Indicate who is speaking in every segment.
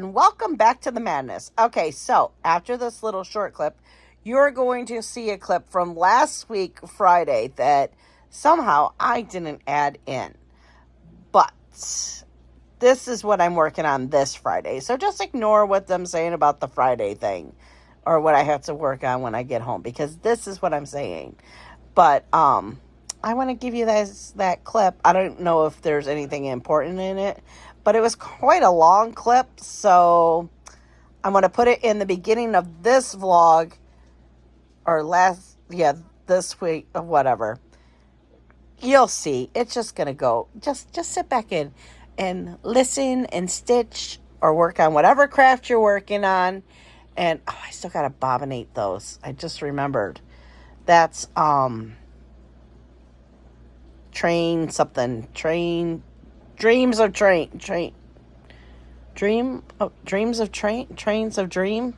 Speaker 1: and welcome back to the madness. Okay, so after this little short clip, you're going to see a clip from last week, Friday, that somehow I didn't add in. But this is what I'm working on this Friday. So just ignore what I'm saying about the Friday thing or what I have to work on when I get home, because this is what I'm saying. But I want to give you guys that clip. I don't know if there's anything important in it, but it was quite a long clip, so I'm going to put it in the beginning of this vlog, or this week, or whatever. You'll see. It's just going to go. Just sit back in and listen and stitch or work on whatever craft you're working on. And, I still got to bobbinate those. I just remembered. That's, Dreams of Train. Trains of Dream.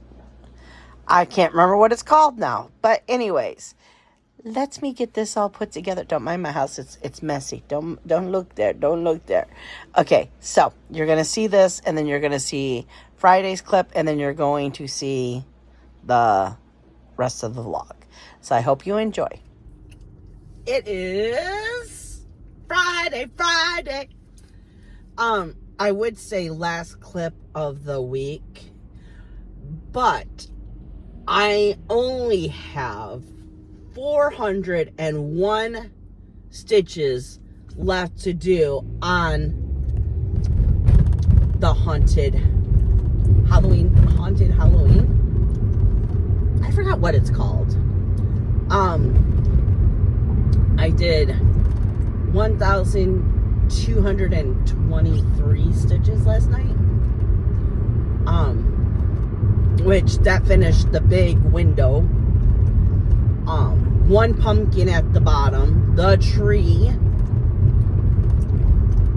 Speaker 1: I can't remember what it's called now. But anyways, let me get this all put together. Don't mind my house. It's messy. Don't look there. Don't look there. Okay, so you're going to see this, and then you're going to see Friday's clip, and then you're going to see the rest of the vlog. So I hope you enjoy. It is Friday. I would say last clip of the week, but I only have 401 stitches left to do on the haunted Halloween. I forgot what it's called. I did 1,223 stitches last night. Which that finished the big window. One pumpkin at the bottom, the tree,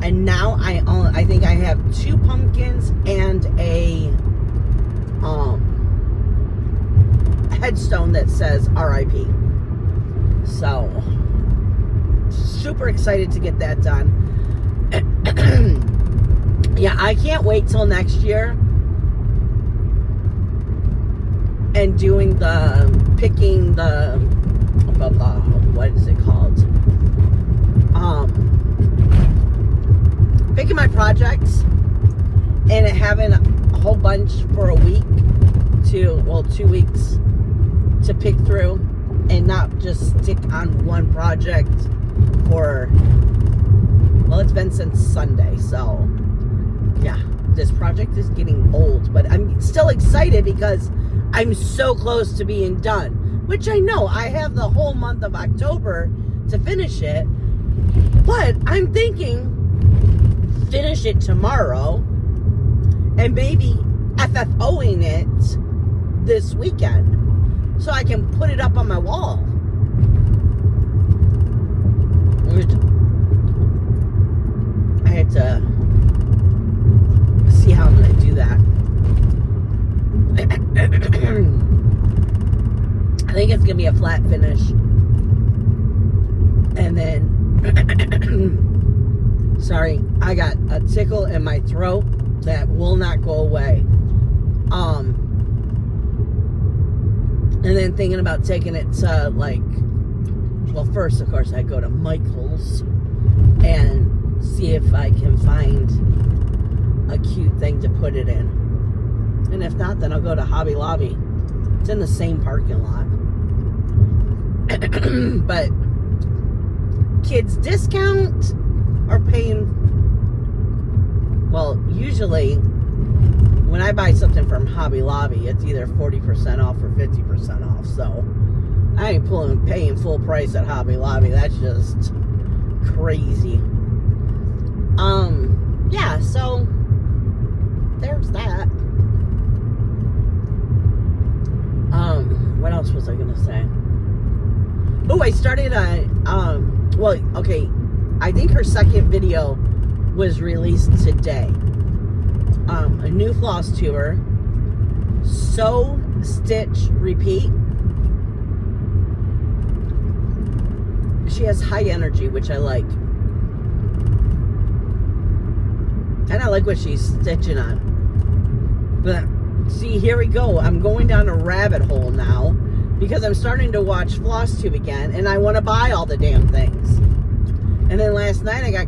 Speaker 1: and now I think I have 2 pumpkins and a headstone that says R.I.P. So super excited to get that done. Yeah, I can't wait till next year and doing picking the what is it called? Picking my projects and having a whole bunch for a week 2 weeks to pick through and not just stick on one project for, well, it's been since Sunday, so yeah, this project is getting old, but I'm still excited because I'm so close to being done, which I know I have the whole month of October to finish it, but I'm thinking finish it tomorrow and maybe FFOing it this weekend so I can put it up on my wall. I had to see how I'm going to do that. I think it's going to be a flat finish. And then, sorry, I got a tickle in my throat that will not go away. And then thinking about taking it to, well, first, of course, I go to Michael's and see if I can find a cute thing to put it in. And if not, then I'll go to Hobby Lobby. It's in the same parking lot. But kids discount are paying, well, usually when I buy something from Hobby Lobby, it's either 40% off or 50% off. So I ain't paying full price at Hobby Lobby. That's just crazy. Yeah, so there's that. What else was I gonna say? Oh, I started well, okay, I think her second video was released today. A new Flosstube, sew, stitch, repeat. She has high energy, which I like. And I like what she's stitching on. But see, here we go. I'm going down a rabbit hole now because I'm starting to watch Flosstube again, and I want to buy all the damn things. And then last night I got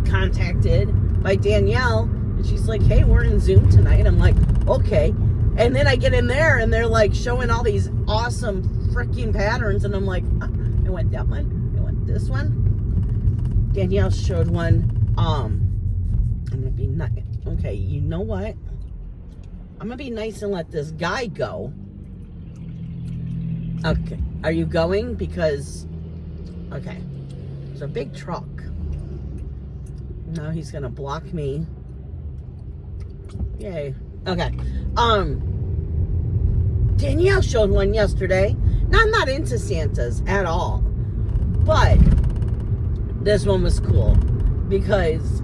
Speaker 1: contacted by Danielle, and she's like, hey, we're in Zoom tonight. I'm like, okay. And then I get in there, and they're like showing all these awesome freaking patterns, and I'm like, I want that one. I want this one. Danielle showed one. I'm gonna be nice. Okay, you know what? I'm gonna be nice and let this guy go. Okay, are you going? Because, okay, there's a big truck. Now he's gonna block me. Yay. Okay. Danielle showed one yesterday. Now, I'm not into Santas at all, but this one was cool because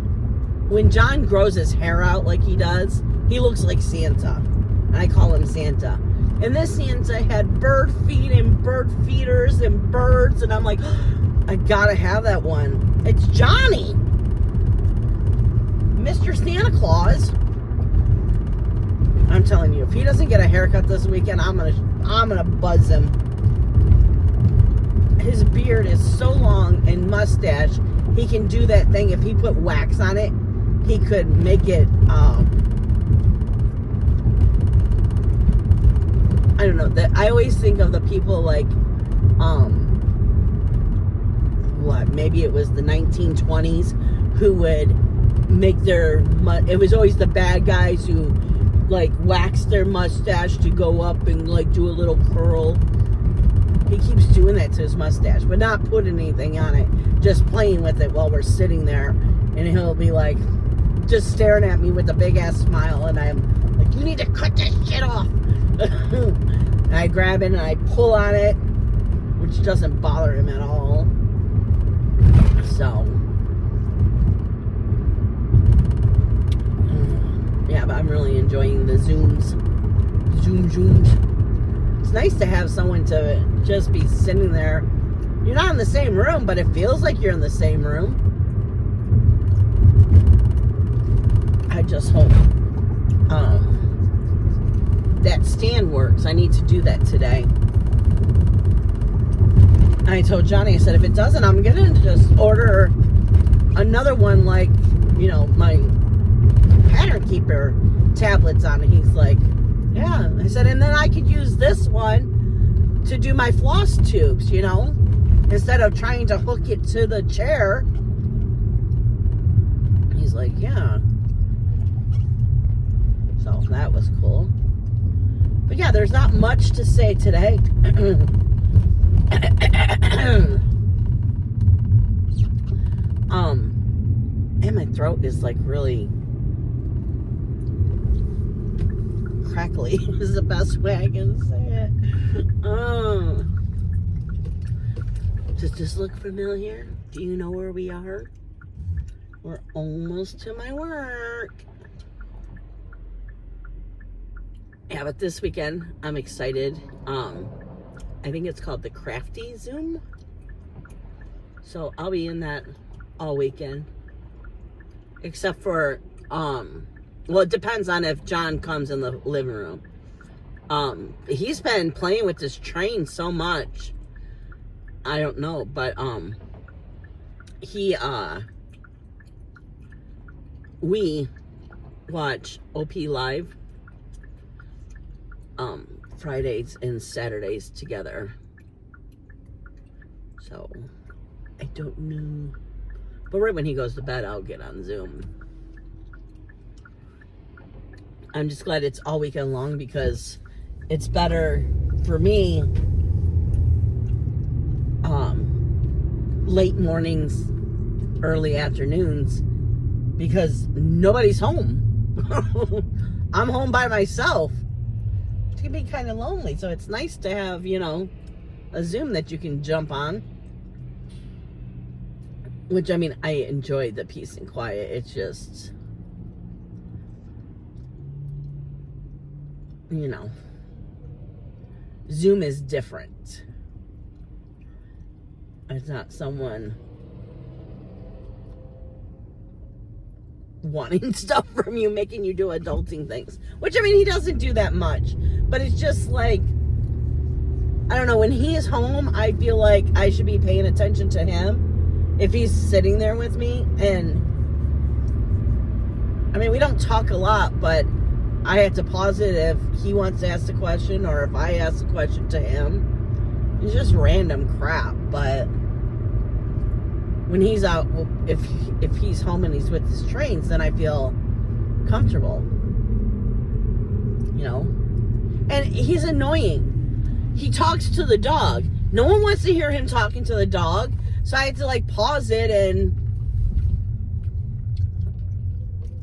Speaker 1: when John grows his hair out like he does, he looks like Santa. And I call him Santa. And this Santa had bird feet and bird feeders and birds, and I'm like, I gotta have that one. It's Johnny, Mr. Santa Claus. I'm telling you, if he doesn't get a haircut this weekend, I'm gonna buzz him. His beard is so long and mustache, he can do that thing. If he put wax on it, he could make it, I don't know, that I always think of the people like, maybe it was the 1920s who would make their, it was always the bad guys who like wax their mustache to go up and like do a little curl. He keeps doing that to his mustache, but not putting anything on it, just playing with it while we're sitting there, and he'll be like just staring at me with a big ass smile, and I'm like, you need to cut this shit off. And I grab it and I pull on it, which doesn't bother him at all. So yeah, but I'm really enjoying the Zooms. It's nice to have someone to just be sitting there. You're not in the same room, but it feels like you're in the same room. I just hope that stand works. I need to do that today. I told Johnny, I said, if it doesn't, I'm gonna just order another one, like, you know, my Pattern Keeper tablets on it. He's like, yeah. I said, and then I could use this one to do my floss tubes, you know, instead of trying to hook it to the chair. He's like, yeah. So that was cool. But yeah, there's not much to say today. And my throat is like really crackly is the best way I can say it. Does this look familiar? Do you know where we are? We're almost to my work. Yeah, but this weekend I'm excited. I think it's called the Crafty Zoom. So I'll be in that all weekend. Except for, well, it depends on if John comes in the living room. He's been playing with this train so much. I don't know, but, we watch OP Live, Fridays and Saturdays together. So, I don't know. But right when he goes to bed, I'll get on Zoom. I'm just glad it's all weekend long because it's better for me late mornings, early afternoons, because nobody's home. I'm home by myself. It can be kind of lonely, so it's nice to have, you know, a Zoom that you can jump on. Which, I mean, I enjoy the peace and quiet. It's just, you know, Zoom is different. It's not someone wanting stuff from you, making you do adulting things. Which, I mean, he doesn't do that much. But it's just like, I don't know, when he is home, I feel like I should be paying attention to him if he's sitting there with me. And, I mean, we don't talk a lot, but I have to pause it if he wants to ask the question or if I ask the question to him. It's just random crap, but when he's out, if he's home and he's with his trains, then I feel comfortable, you know. And he's annoying. He talks to the dog. No one wants to hear him talking to the dog, so I had to like pause it and,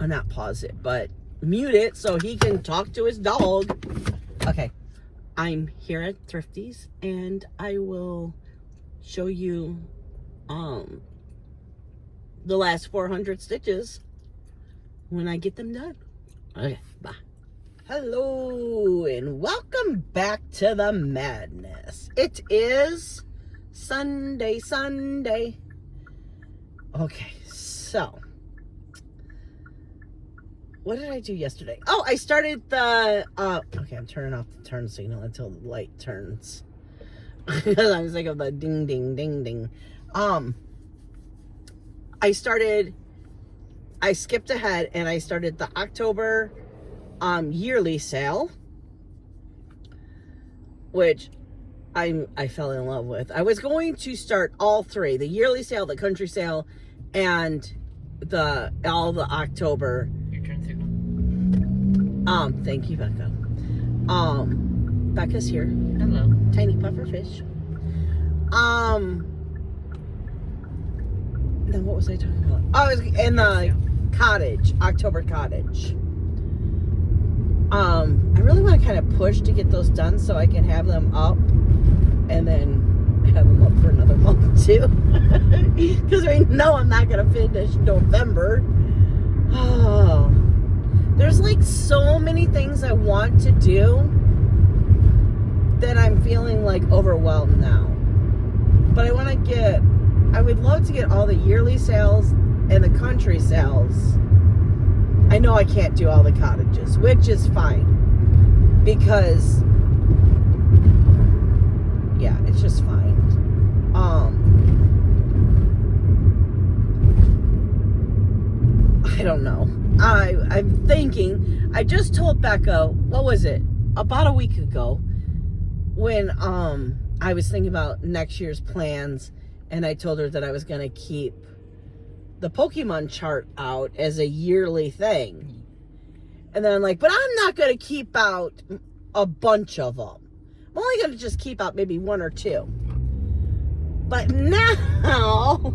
Speaker 1: or not pause it, but mute it so he can talk to his dog. Okay, I'm here at Thrifty's and I will show you the last 400 stitches when I get them done. Okay, bye. Hello and welcome back to the madness. It is Sunday. Okay, so what did I do yesterday? Oh, I started the okay, I'm turning off the turn signal until the light turns. I was like of the ding ding ding ding. I skipped ahead and I started the October yearly sale, which I fell in love with. I was going to start all three, the yearly sale, the country sale, and all the October.
Speaker 2: Your turn signal.
Speaker 1: Thank you, Becca. Becca's here.
Speaker 2: Hello.
Speaker 1: Tiny puffer fish. Then what was I talking about? Oh, I was in the cottage, October cottage. I really want to kind of push to get those done so I can have them up and then have them up for another month too. Because I know I'm not going to finish November. Oh, there's like so many things I want to do that I'm feeling like overwhelmed now. But I would love to get all the yearly sales and the country sales. I know I can't do all the cottages, which is fine. Because, yeah, it's just fine. I don't know. I'm thinking, I just told Becca, what was it? About a week ago, when I was thinking about next year's plans, and I told her that I was going to keep the Pokemon chart out as a yearly thing. And then I'm like, but I'm not going to keep out a bunch of them. I'm only going to just keep out maybe one or two. But now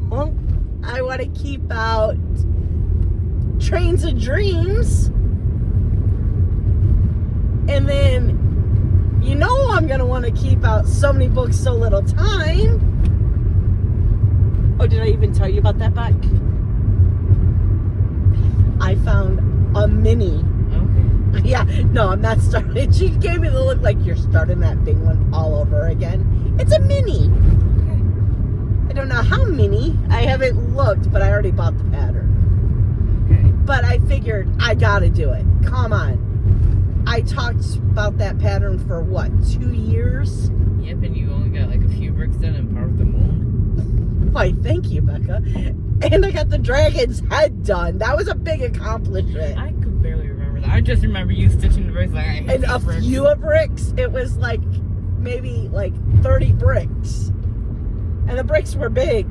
Speaker 1: I want to keep out Trains of Dreams. And then, you know, I'm going to want to keep out So Many Books, So Little Time. Oh, did I even tell you about that book? I found a mini. Okay. Yeah, no, I'm not starting. She gave me the look like you're starting that big one all over again. It's a mini. Okay. I don't know how mini. I haven't looked, but I already bought the pattern. Okay. But I figured I gotta do it. Come on. I talked about that pattern for what, 2 years?
Speaker 2: Yep, and you only got like a few bricks done and part of the mold.
Speaker 1: Why, thank you, Becca. And I got the dragon's head done. That was a big accomplishment.
Speaker 2: I could barely remember that. I just remember you stitching the bricks like I hate
Speaker 1: and a
Speaker 2: bricks.
Speaker 1: Few of bricks. It was like maybe like 30 bricks. And the bricks were big.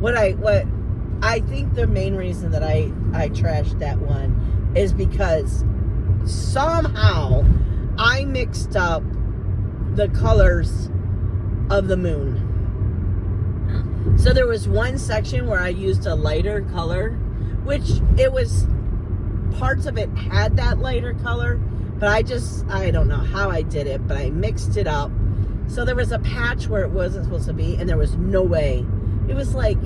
Speaker 1: What I think the main reason that I trashed that one is because somehow I mixed up the colors of the moon. So there was one section where I used a lighter color, which it was, parts of it had that lighter color, but I don't know how I did it, but I mixed it up. So there was a patch where it wasn't supposed to be, and there was no way. It was like,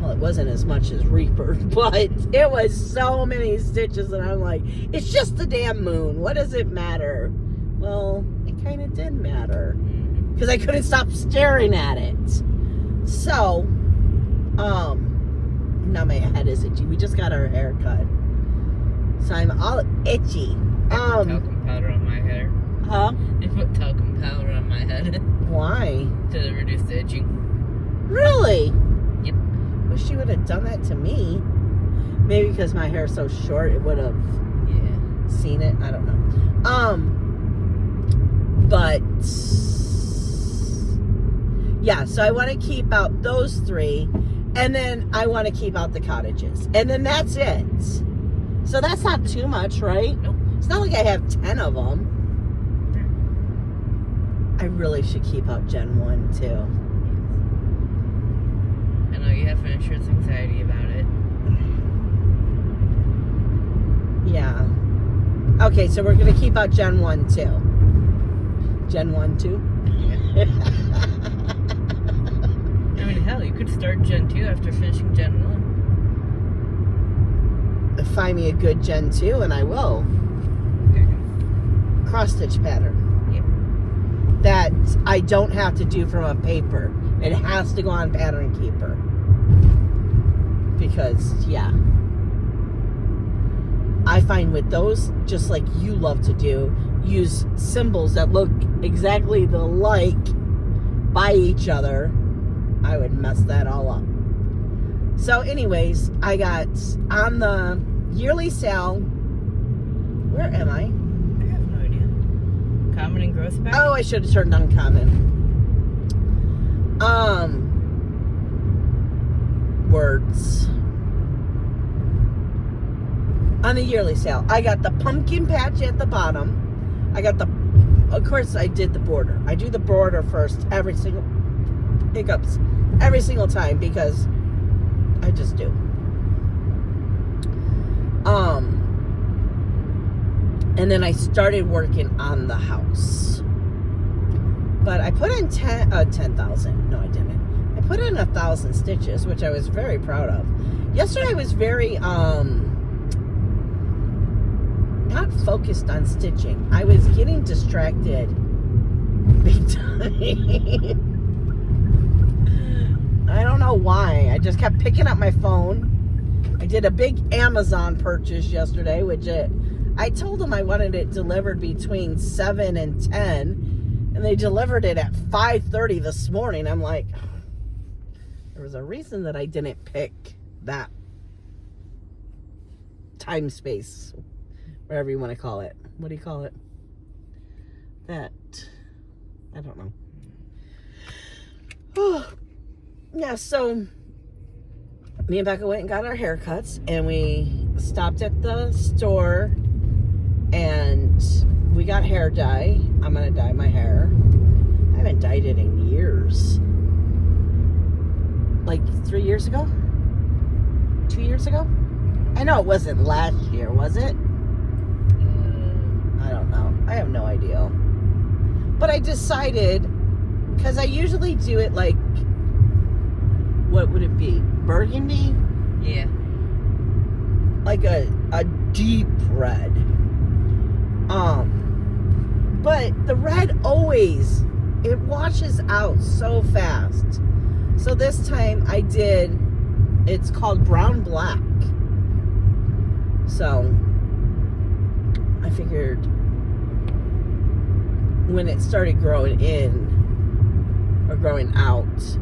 Speaker 1: well, it wasn't as much as Reaper, but it was so many stitches, and I'm like, it's just the damn moon. What does it matter? Well, it kind of did matter, because I couldn't stop staring at it. So, now my head is itchy. We just got our hair cut. So I'm all itchy.
Speaker 2: They put talcum powder on my hair.
Speaker 1: Huh?
Speaker 2: They put talcum powder on my head
Speaker 1: Why?
Speaker 2: to reduce the itching.
Speaker 1: Really?
Speaker 2: Yep.
Speaker 1: Wish you would have done that to me. Maybe because my hair is so short, it would have seen it. I don't know. But yeah, so I want to keep out those 3, and then I want to keep out the cottages, and then that's it. So that's not too much, right?
Speaker 2: Nope.
Speaker 1: It's not like I have 10 of them. I really should keep out Gen 1 too.
Speaker 2: I know you have insurance anxiety about it.
Speaker 1: Yeah. Okay, so we're going to keep out Gen 1 too. Gen 1 too?
Speaker 2: Yeah. I mean, hell, you could start Gen 2 after finishing Gen 1.
Speaker 1: Find me a good Gen 2 and I will. Cross stitch pattern.
Speaker 2: Yep.
Speaker 1: That I don't have to do from a paper. It has to go on Pattern Keeper. Because, yeah. I find with those, just like you love to do, use symbols that look exactly alike by each other. I would mess that all up. So anyways, I got on the yearly sale. Where am I?
Speaker 2: I have no idea. Common and growth pack?
Speaker 1: Oh, I should have turned on common. Words. On the yearly sale, I got the pumpkin patch at the bottom. I got the, of course I did the border. I do the border first every single, hiccups, every single time because I just do. And then I started working on the house. But I put in 10,000. No, I didn't. I put in 1,000 stitches, which I was very proud of. Yesterday I was very, not focused on stitching. I was getting distracted big time. I don't know why. I just kept picking up my phone. I did a big Amazon purchase yesterday, which I told them I wanted it delivered between 7 and 10, and they delivered it at 5:30 this morning. I'm like, there was a reason that I didn't pick that time space, whatever you want to call it. What do you call it? That, I don't know. Oh, yeah, so me and Becca went and got our haircuts, and we stopped at the store, and we got hair dye. I'm going to dye my hair. I haven't dyed it in years. Like 3 years ago? 2 years ago? I know it wasn't last year, was it? I don't know. I have no idea. But I decided, because I usually do it like, what would it be? Burgundy?
Speaker 2: Yeah.
Speaker 1: Like a deep red. But the red always, it washes out so fast. So this time I did, it's called brown black. So I figured when it started growing in or growing out,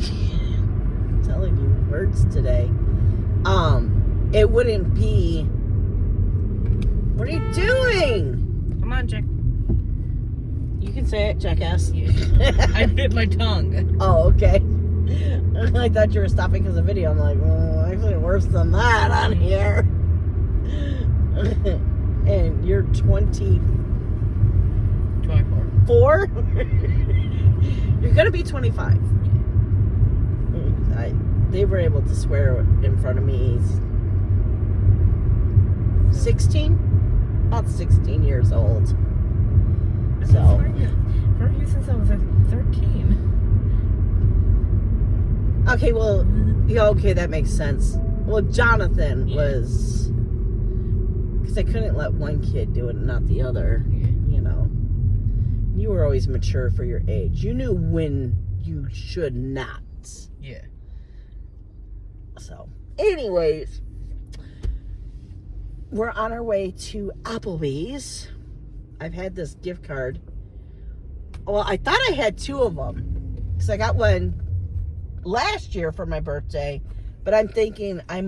Speaker 1: I'm telling you words today, it wouldn't be, what are you doing?
Speaker 2: Come on, Jack.
Speaker 1: You can say it, jackass.
Speaker 2: Yeah. I bit my tongue.
Speaker 1: Oh, okay. I thought you were stopping because of video. I'm like, well, actually worse than that on here. And you're 24?
Speaker 2: 24.
Speaker 1: You're going to be 25. They were able to swear in front of me. 16? About 16 years old. So.
Speaker 2: I've heard you since I was like 13.
Speaker 1: Okay, well, yeah, okay, that makes sense. Well, Jonathan was, because I couldn't let one kid do it and not the other, you know. You were always mature for your age. You knew when you should not.
Speaker 2: Yeah.
Speaker 1: So, anyways, we're on our way to Applebee's. I've had this gift card. Well, I thought I had 2 of them because I got one last year for my birthday, but I'm thinking I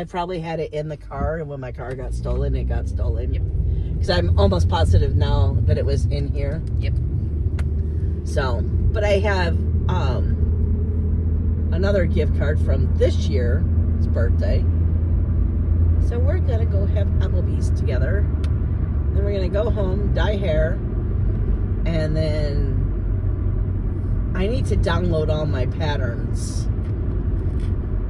Speaker 1: probably had it in the car, and when my car got stolen, it got stolen.
Speaker 2: Yep.
Speaker 1: Because I'm almost positive now that it was in here.
Speaker 2: Yep.
Speaker 1: So, but I have another gift card from this year's birthday. So we're gonna go have Applebee's together. Then we're gonna go home, dye hair, and then I need to download all my patterns.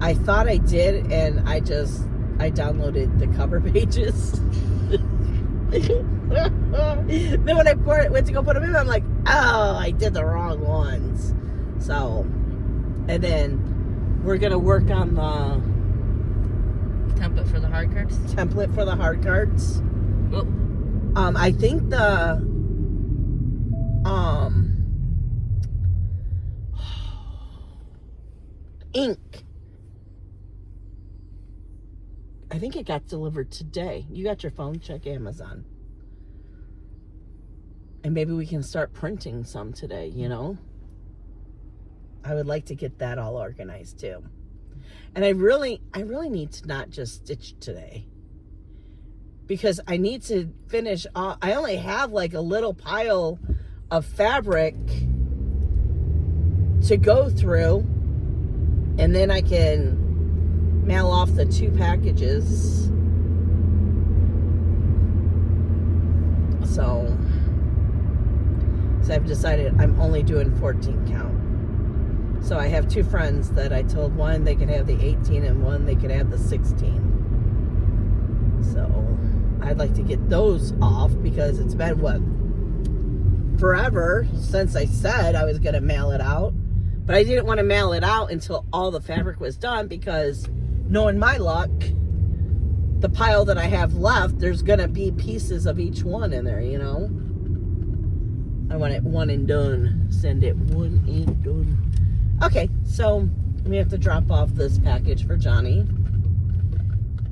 Speaker 1: I thought I did, and I downloaded the cover pages. Then when I went to go put them in, I'm like, oh, I did the wrong ones. So, and then we're gonna work on the
Speaker 2: Template for the hard cards. Oh.
Speaker 1: I think the ink, I think it got delivered today. You got your phone? Check Amazon. And maybe we can start printing some today, you know? I would like to get that all organized too. And I really need to not just stitch today, because I need to finish all, I only have like a little pile of fabric to go through, and then I can mail off the 2 packages. So I've decided I'm only doing 14 count. So I have 2 friends that I told one they could have the 18 and one they could have the 16. So I'd like to get those off because it's been, what, forever since I said I was going to mail it out. But I didn't want to mail it out until all the fabric was done, because knowing my luck, the pile that I have left, there's going to be pieces of each one in there, you know? I want it one and done. Send it one and done. Okay, so we have to drop off this package for Johnny.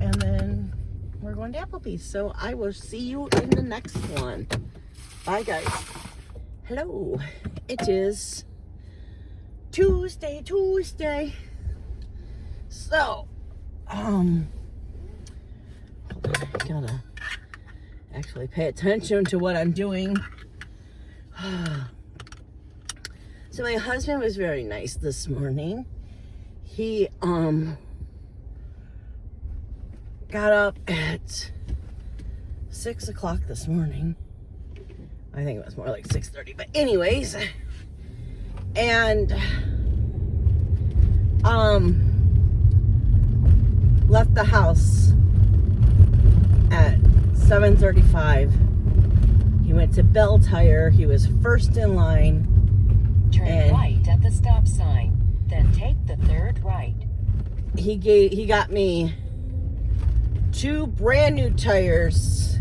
Speaker 1: And then we're going to Applebee's. So I will see you in the next one. Bye, guys. Hello. It is Tuesday. So, I gotta actually pay attention to what I'm doing. So my husband was very nice this morning. He got up at 6 o'clock this morning. I think it was more like 6:30, but anyways, and left the house at 7:35. He went to Bell Tire. He was first in line.
Speaker 3: Turn right at the stop sign, then take the 3rd right.
Speaker 1: He got me 2 brand new tires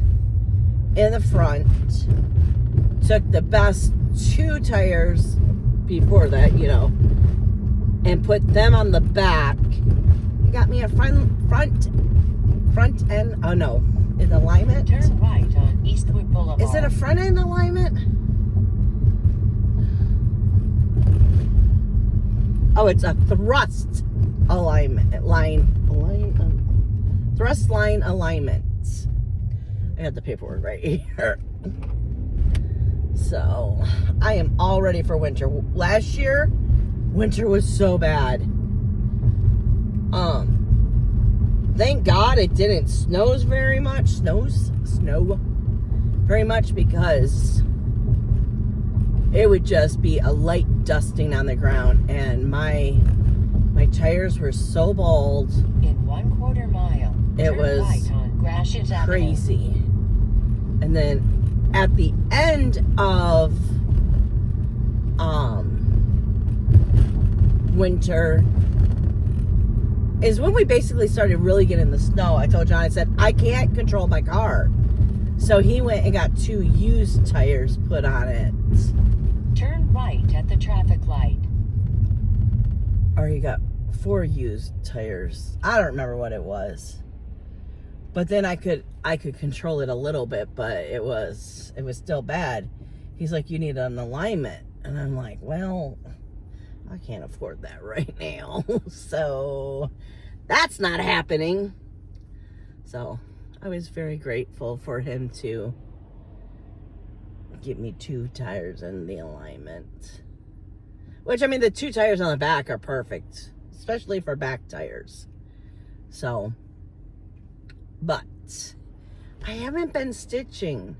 Speaker 1: in the front. Took the best 2 tires before that, you know, and put them on the back. He got me a front end. Oh no, in alignment.
Speaker 3: Turn right on Eastwood Boulevard.
Speaker 1: Is it a front end alignment? Oh, it's a thrust alignment thrust line alignment. I got the paperwork right here. So I am all ready for winter. Last year, winter was so bad. Thank God it didn't snow very much, because it would just be a light dusting on the ground, and my tires were so bald.
Speaker 3: In 1/4 mile,
Speaker 1: it was
Speaker 3: right on Gratiot Avenue.
Speaker 1: Crazy. And then at the end of winter is when we basically started really getting the snow. I told John, I said, I can't control my car. So he went and got 2 used tires put on it.
Speaker 3: Turn right at the traffic light.
Speaker 1: Or he got 4 used tires. I don't remember what it was. But then I could control it a little bit, but it was still bad. He's like, you need an alignment. And I'm like, well, I can't afford that right now. So that's not happening. So I was very grateful for him to give me 2 tires and the alignment. Which, I mean, the 2 tires on the back are perfect, especially for back tires. So, but I haven't been stitching.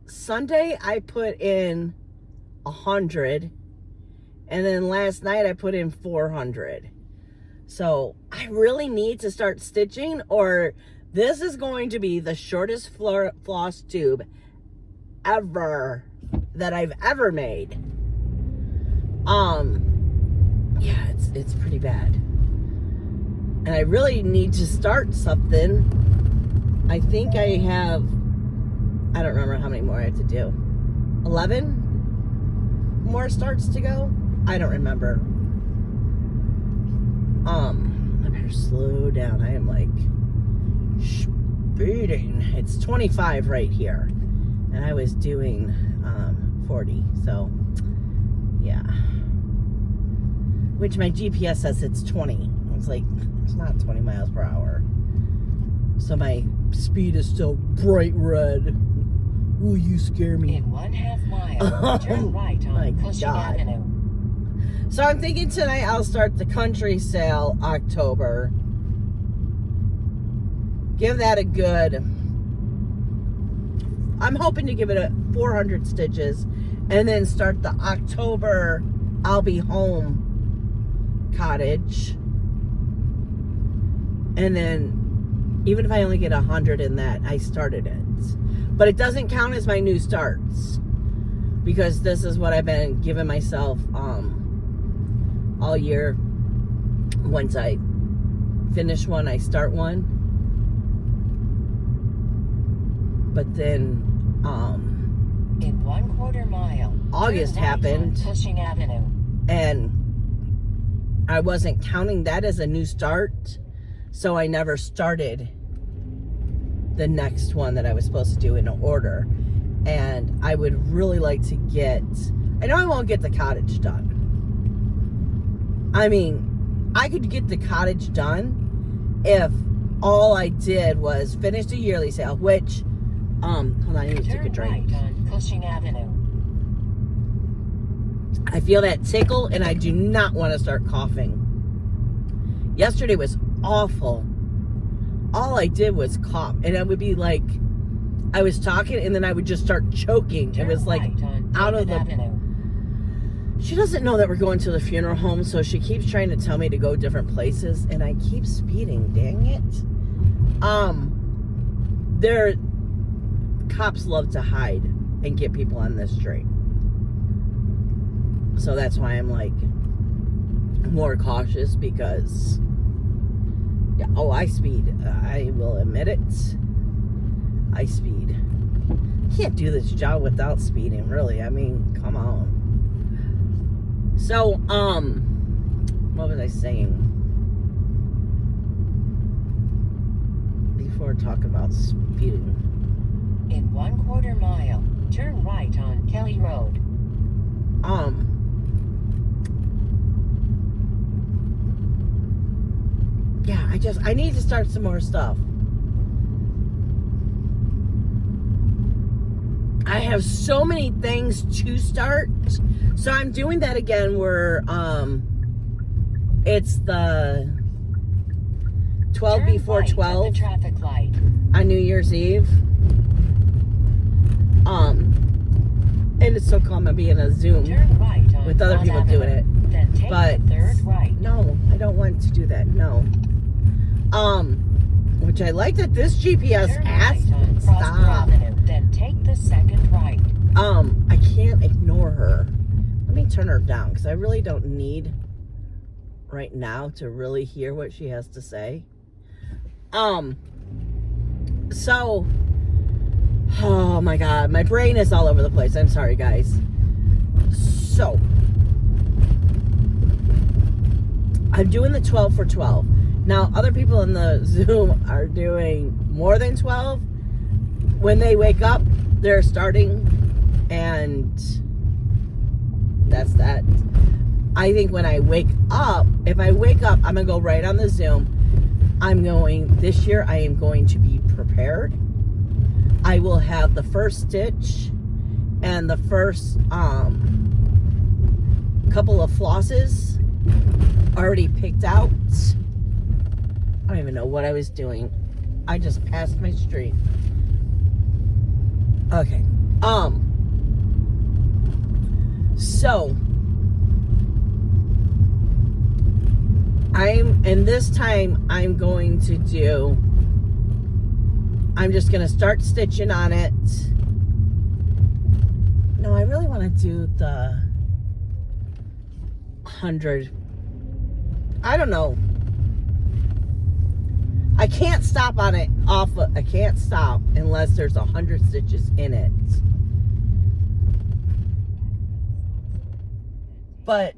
Speaker 1: Sunday I put in 100, and then last night I put in 400. So I really need to start stitching, or this is going to be the shortest floss tube ever that I've ever made. Yeah, it's pretty bad. And I really need to start something. I think I have, I don't remember how many more I have to do. 11 more starts to go? I don't remember. I better slow down. I am like speeding. It's 25 right here. And I was doing 40. So, yeah. Which my GPS says it's 20. It's like, it's not 20 miles per hour. So my speed is still bright red. Ooh, you scare me.
Speaker 3: In 1/2 mile, turn right on Cushing Avenue.
Speaker 1: So I'm thinking tonight I'll start the country sale October. Give that a good, I'm hoping to give it a 400 stitches, and then start the October I'll be home cottage. And then even if I only get 100 in that, I started it. But it doesn't count as my new starts, because this is what I've been giving myself all year. Once I finish one, I start one. But then
Speaker 3: in 1/4 mile,
Speaker 1: August happened,
Speaker 3: Cushing Avenue,
Speaker 1: and I wasn't counting that as a new start, so I never started the next one that I was supposed to do in order. And I would really like to get, I know I won't get the cottage done. I mean, I could get the cottage done if all I did was finish the yearly sale, which, hold on, I need to take a drink.
Speaker 3: Turn right on Cushing Avenue.
Speaker 1: I feel that tickle, and I do not want to start coughing. Yesterday was awful. All I did was cough, and it would be like I was talking, and then I would just start choking. It was like out of the
Speaker 3: Avenue.
Speaker 1: She doesn't know that we're going to the funeral home, so she keeps trying to tell me to go different places, and I keep speeding. Dang it! Their cops love to hide and get people on this street, so that's why I'm like more cautious, because yeah, oh, I speed. I will admit it. I speed. Can't do this job without speeding, really. I mean, come on. So, what was I saying? Before talking about speeding.
Speaker 3: In 1/4 mile, turn right on Kelly Road.
Speaker 1: Yeah, I need to start some more stuff. I have so many things to start. So I'm doing that again where it's the 12
Speaker 3: Turn
Speaker 1: before
Speaker 3: right at
Speaker 1: 12
Speaker 3: the traffic light.
Speaker 1: on New Year's Eve. And it's so cool, I'm gonna be in a Zoom
Speaker 3: Turn right on
Speaker 1: with other
Speaker 3: Floss
Speaker 1: people
Speaker 3: Avenue.
Speaker 1: doing it.
Speaker 3: Then take
Speaker 1: But
Speaker 3: the 3rd right.
Speaker 1: no, I don't want to do that. No. Which I like that this GPS
Speaker 3: Turn
Speaker 1: asked.
Speaker 3: right on Prosper
Speaker 1: Stop.
Speaker 3: Avenue. Then take the 2nd right.
Speaker 1: I can't ignore her. Let me turn her down, because I really don't need right now to really hear what she has to say. So, oh my God, my brain is all over the place. I'm sorry, guys. So, I'm doing the 12 for 12. Now, other people in the Zoom are doing more than 12. When they wake up, they're starting, and that's that. I think when I wake up, if I wake up, I'm going to go right on the Zoom. This year, I am going to be prepared. I will have the first stitch and the first couple of flosses already picked out. I don't even know what I was doing. I just passed my street. Okay. So this time I'm going to do, I'm just going to start stitching on it. No, I really want to do the 100. I don't know. I can't stop on it I can't stop unless there's 100 stitches in it. But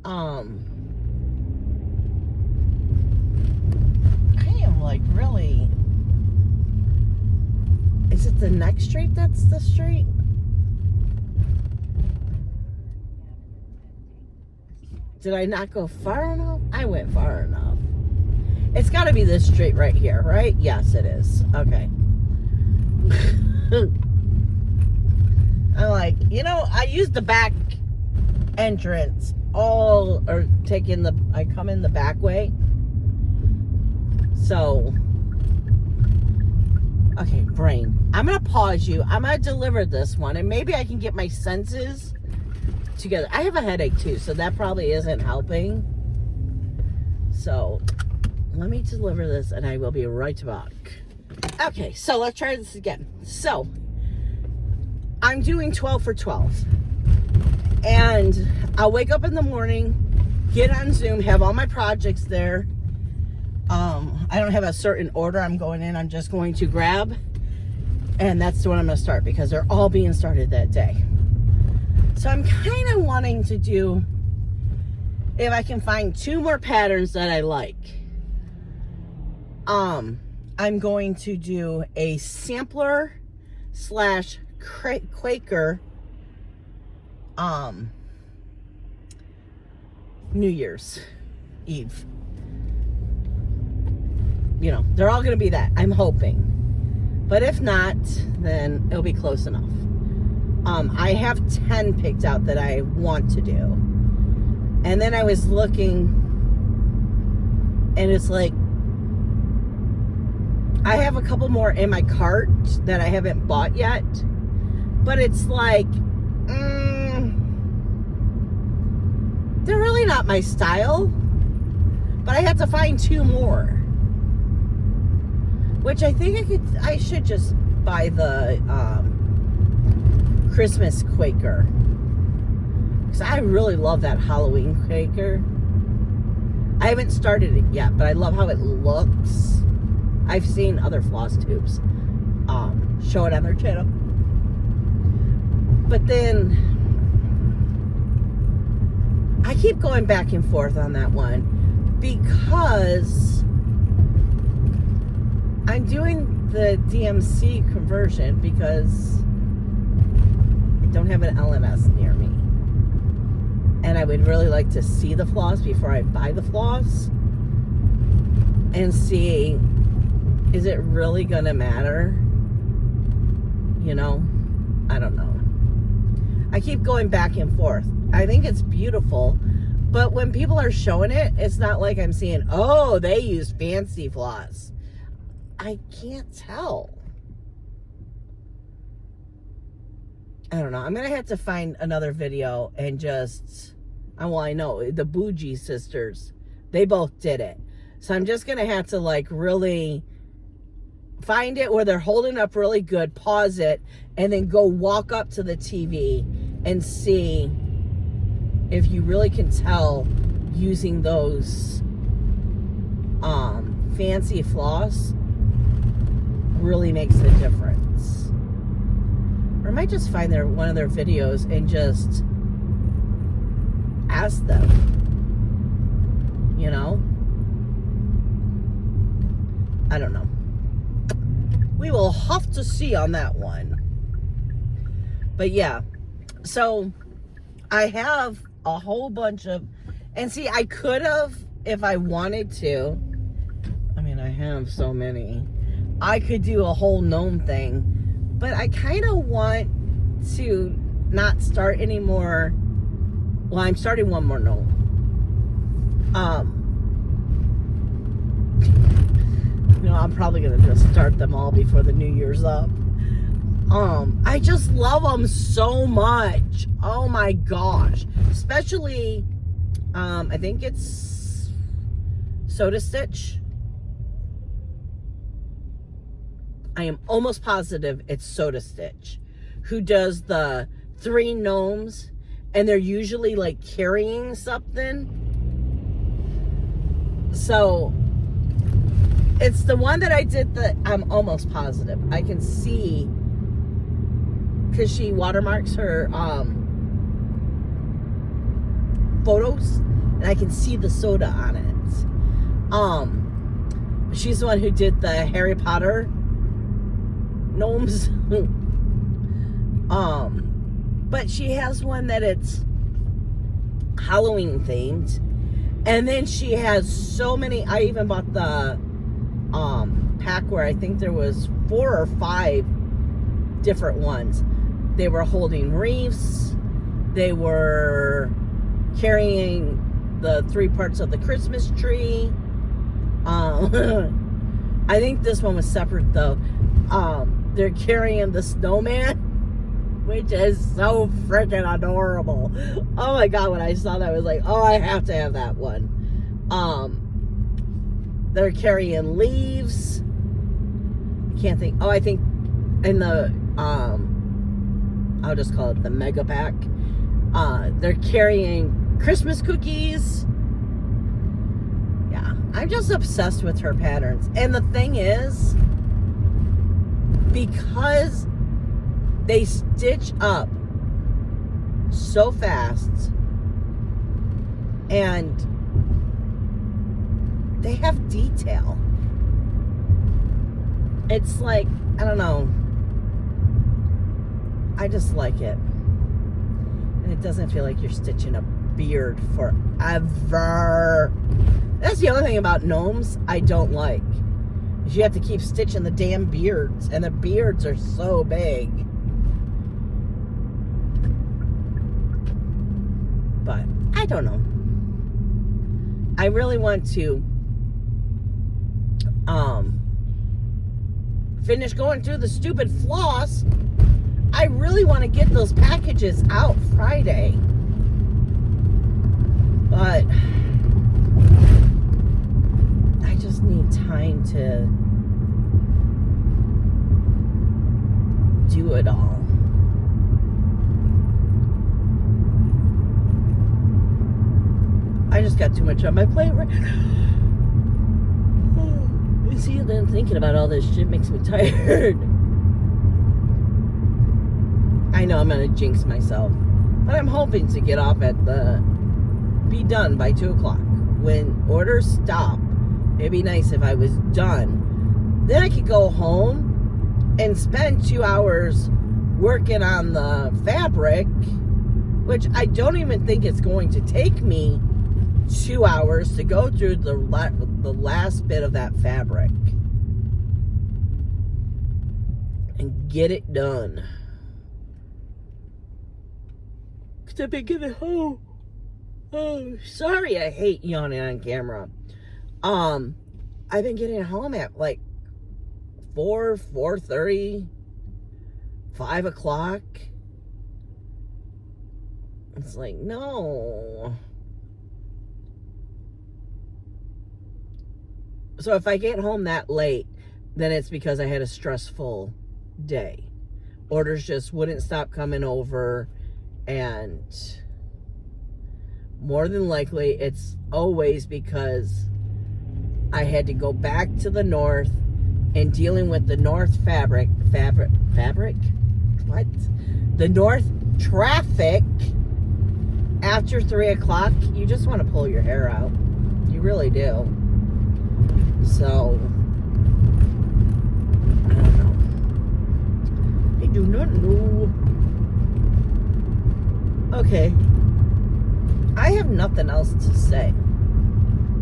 Speaker 1: I am like really, is it the next street that's the street? Did I not go far enough? I went far enough. It's got to be this street right here, right? Yes, it is. Okay. I'm like, I used the back entrance I come in the back way. So, okay, brain. I'm going to pause you. I'm going to deliver this one, and maybe I can get my senses together. I have a headache too, so that probably isn't helping. So, let me deliver this, and I will be right back. Okay, so let's try this again. So, I'm doing 12 for 12. And I'll wake up in the morning, get on Zoom, have all my projects there. I don't have a certain order I'm going in. I'm just going to grab, and that's when I'm going to start because they're all being started that day. So I'm kind of wanting to do, if I can find 2 more patterns that I like. I'm going to do a sampler / Quaker New Year's Eve. They're all going to be that, I'm hoping. But if not, then it'll be close enough. I have 10 picked out that I want to do. And then I was looking, and it's like, I have a couple more in my cart that I haven't bought yet. But it's like, they're really not my style. But I had to find 2 more. Which I think I should just buy the Christmas Quaker. Because I really love that Halloween Quaker. I haven't started it yet, but I love how it looks. I've seen other floss tubes show it on their channel. But then I keep going back and forth on that one because I'm doing the DMC conversion because I don't have an LNS near me. And I would really like to see the floss before I buy the floss and see, is it really gonna matter? I don't know. I keep going back and forth. I think it's beautiful, but when people are showing it, it's not like I'm seeing, oh, they use fancy floss. I can't tell. I don't know. I'm going to have to find another video and just, I know the Bougie sisters, they both did it. So I'm just going to have to really find it where they're holding up really good, pause it, and then go walk up to the TV and see if you really can tell using those fancy floss really makes a difference. Or I might just find one of their videos and just ask them. you know? I don't know. We will have to see on that one. But yeah, so I have a whole bunch of, and see, I could have, if I wanted to, I mean, I have so many. I could do a whole gnome thing, but I kind of want to not start anymore. Well, I'm starting one more gnome. You know, I'm probably gonna just start them all before the New Year's up. I just love them so much. Oh my gosh. Especially, I think it's Soda Stitch. I am almost positive it's Soda Stitch who does the 3 gnomes, and they're usually like carrying something. So it's the one that I did that I'm almost positive. I can see, because she watermarks her photos, and I can see the soda on it. She's the one who did the Harry Potter gnomes. But she has one that it's Halloween themed, and then she has so many. I even bought the pack where I think there was 4 or 5 different ones. They were holding wreaths. They were carrying the 3 parts of the Christmas tree. I think this one was separate though. They're carrying the snowman, which is so freaking adorable. Oh my God, when I saw that, I was like, oh, I have to have that one. They're carrying leaves. I can't think. Oh, I think in the, I'll just call it the mega pack. They're carrying Christmas cookies. Yeah, I'm just obsessed with her patterns. And the thing is, because they stitch up so fast and they have detail. It's like, I don't know. I just like it. And it doesn't feel like you're stitching a beard forever. That's the other thing about gnomes I don't like. Is you have to keep stitching the damn beards. And the beards are so big. But I don't know. I really want to finish going through the stupid floss. I really want to get those packages out Friday. But I just need time to do it all. I just got too much on my plate right now. You see, then thinking about all this shit makes me tired. I know I'm gonna jinx myself, but I'm hoping to get off at be done by 2 o'clock. When orders stop, it'd be nice if I was done. Then I could go home and spend 2 hours working on the fabric, which I don't even think it's going to take me 2 hours to go through the last bit of that fabric and get it done. Cause I've been getting home. Oh, sorry, I hate yawning on camera. I've been getting home at like 4:30, 5 o'clock. It's like, no. So if I get home that late, then it's because I had a stressful day. Orders just wouldn't stop coming over, and more than likely it's always because I had to go back to the north and dealing with the north fabric? What? The north traffic after 3 o'clock. You just want to pull your hair out. You really do. So, I don't know. I do not know. Okay. I have nothing else to say.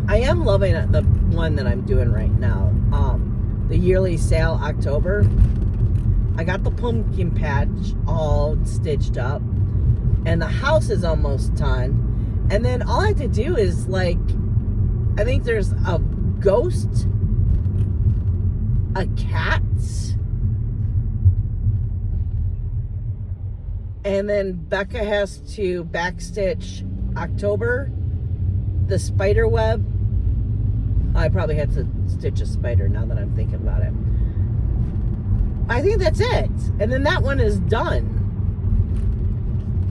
Speaker 1: I am loving the one that I'm doing right now. The yearly sale, October. I got the pumpkin patch all stitched up. And the house is almost done. And then all I have to do is, like, I think there's a ghost, a cat, and then Becca has to backstitch October, the spider web. I probably had to stitch a spider now that I'm thinking about it. I think that's it. And then that one is done.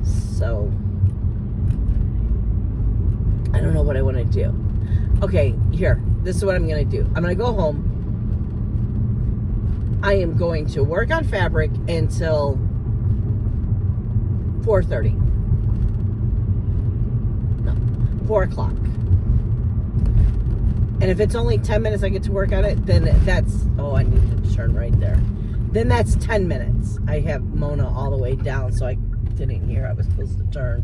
Speaker 1: So, I don't know what I want to do. Okay, here. This is what I'm going to do. I'm going to go home. I am going to work on fabric until 4:30. No, 4 o'clock. And if it's only 10 minutes I get to work on it, then that's... Oh, I need to turn right there. Then that's 10 minutes. I have Mona all the way down, so I didn't hear I was supposed to turn.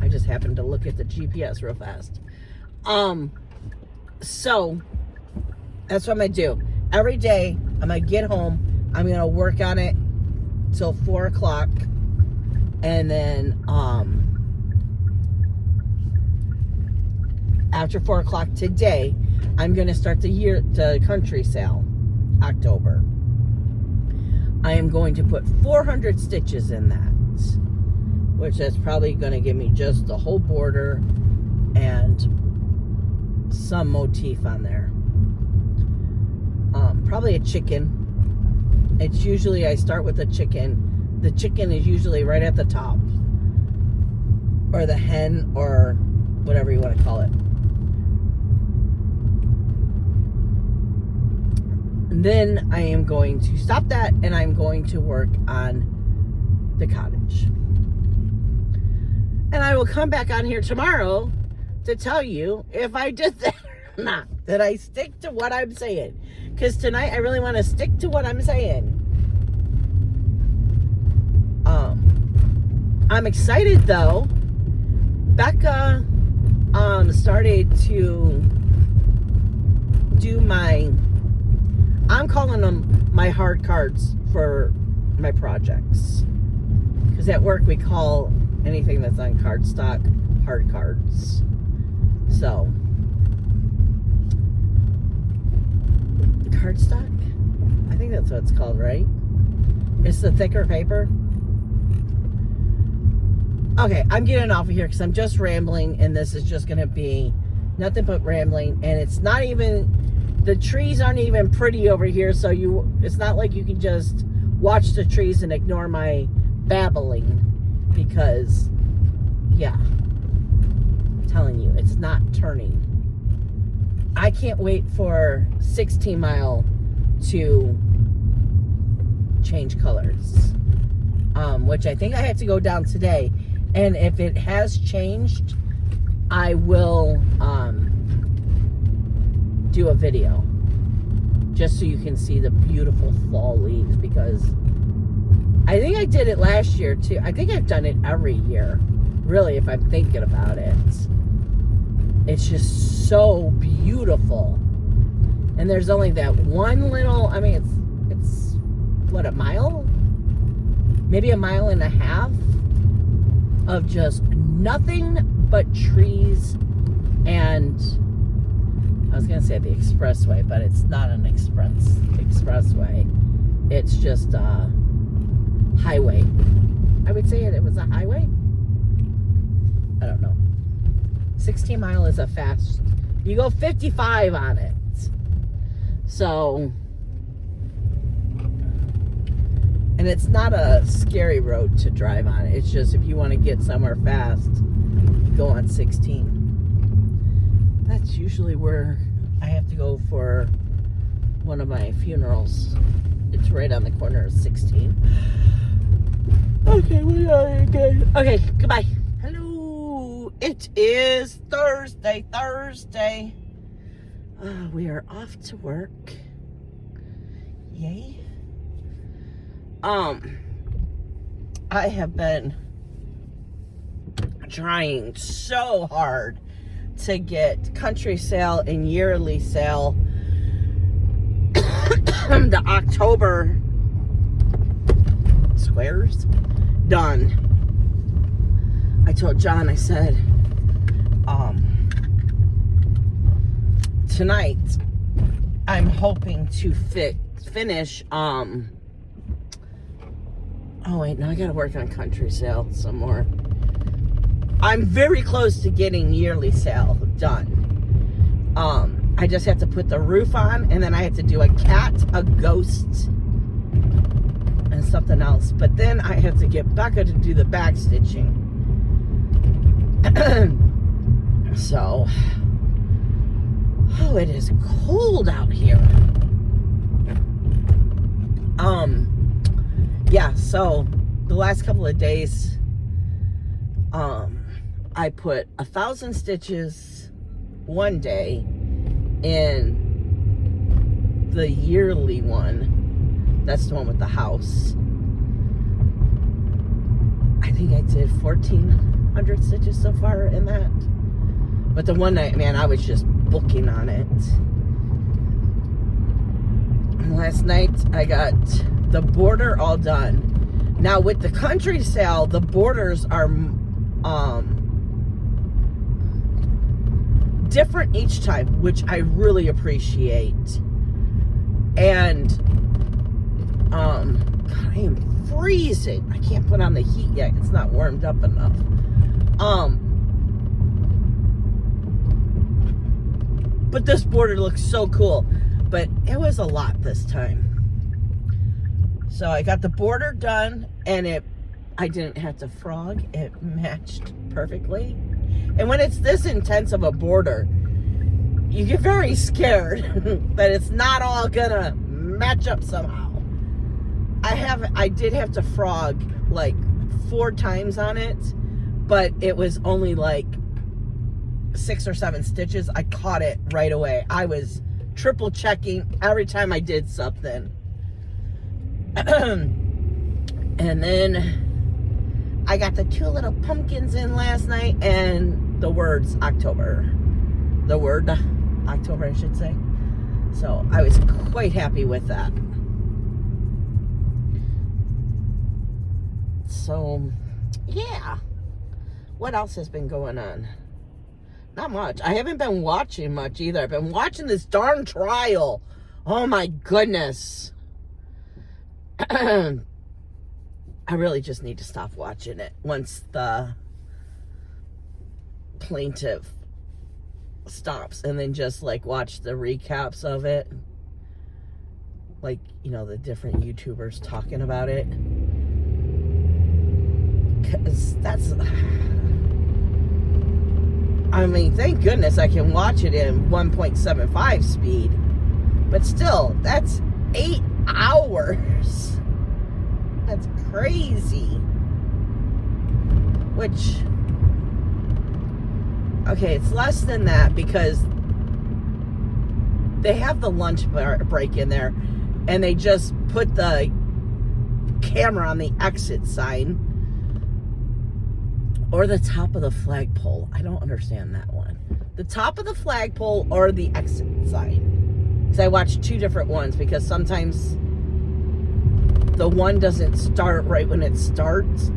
Speaker 1: I just happened to look at the GPS real fast. So that's what I'm gonna do. Every day I'm gonna get home, I'm gonna work on it till 4 o'clock, and then after 4 o'clock today, I'm gonna start the country sale, October. I am going to put 400 stitches in that, which is probably going to give me just the whole border and some motif on there. Probably a chicken. It's usually, I start with a chicken. The chicken is usually right at the top, or the hen, or whatever you want to call it. And then I am going to stop that, and I'm going to work on the cottage. And I will come back on here tomorrow to tell you if I did that or not. That I stick to what I'm saying. Because tonight I really want to stick to what I'm saying. I'm excited though. Becca started to do I'm calling them my hard cards for my projects. Because at work we call anything that's on cardstock hard cards. So, cardstock? I think that's what it's called, right? It's the thicker paper. Okay, I'm getting off of here because I'm just rambling, and this is just going to be nothing but rambling, and it's not even, the trees aren't even pretty over here, so it's not like you can just watch the trees and ignore my babbling, because, yeah, I'm telling you, it's not turning. I can't wait for 16 Mile to change colors, which I think I have to go down today. And if it has changed, I will do a video just so you can see the beautiful fall leaves, because I think I did it last year too. I think I've done it every year, really, if I'm thinking about it. It's just so beautiful. And there's only that one little, I mean, it's what, a mile? Maybe a mile and a half of just nothing but trees, and I was gonna say the expressway, but it's not an expressway. It's just a highway. I would say it was a highway. I don't know. 16 Mile is a fast. You go 55 on it. So, and it's not a scary road to drive on. It's just if you want to get somewhere fast, go on 16. That's usually where I have to go for one of my funerals. It's right on the corner of 16. Okay, we are good. Okay, goodbye. Hello. It is Thursday. We are off to work. Yay. I have been trying so hard to get country sale and yearly sale, the October squares done. I told John, I said, tonight I'm hoping to finish, oh wait, now I gotta work on country sale some more. I'm very close to getting yearly sale done. I just have to put the roof on, and then I have to do a cat, a ghost, and something else. But then I have to get Becca to do the back stitching. So, oh, it is cold out here. Yeah, so the last couple of days, I put 1,000 stitches one day in the yearly one. That's the one with the house. I think I did 1,400 stitches so far in that. But the one night, man, I was just booking on it. And last night, I got the border all done. Now, with the country sale, the borders are different each time, which I really appreciate. And God, I am freezing. I can't put on the heat yet. It's not warmed up enough. But this border looks so cool. But it was a lot this time. So I got the border done, and I didn't have to frog. It matched perfectly. And when it's this intense of a border, you get very scared that it's not all gonna match up somehow. I did have to frog like 4 times on it, but it was only like 6 or 7 stitches. I caught it right away. I was triple checking every time I did something. And then I got the 2 little pumpkins in last night, and the words October. The word October, I should say. So I was quite happy with that. So, yeah. What else has been going on? Not much. I haven't been watching much either. I've been watching this darn trial. Oh my goodness. I really just need to stop watching it once the plaintiff stops, and then just like watch the recaps of it, like, you know, the different YouTubers talking about it, because that's, I mean, thank goodness I can watch it in 1.75 speed, but still, that's 8 hours. That's crazy. Which, okay, it's less than that because they have the lunch break in there, and they just put the camera on the exit sign or the top of the flagpole. I don't understand that one. The top of the flagpole or the exit sign. Because I watched 2 different ones, because sometimes the one doesn't start right when it starts.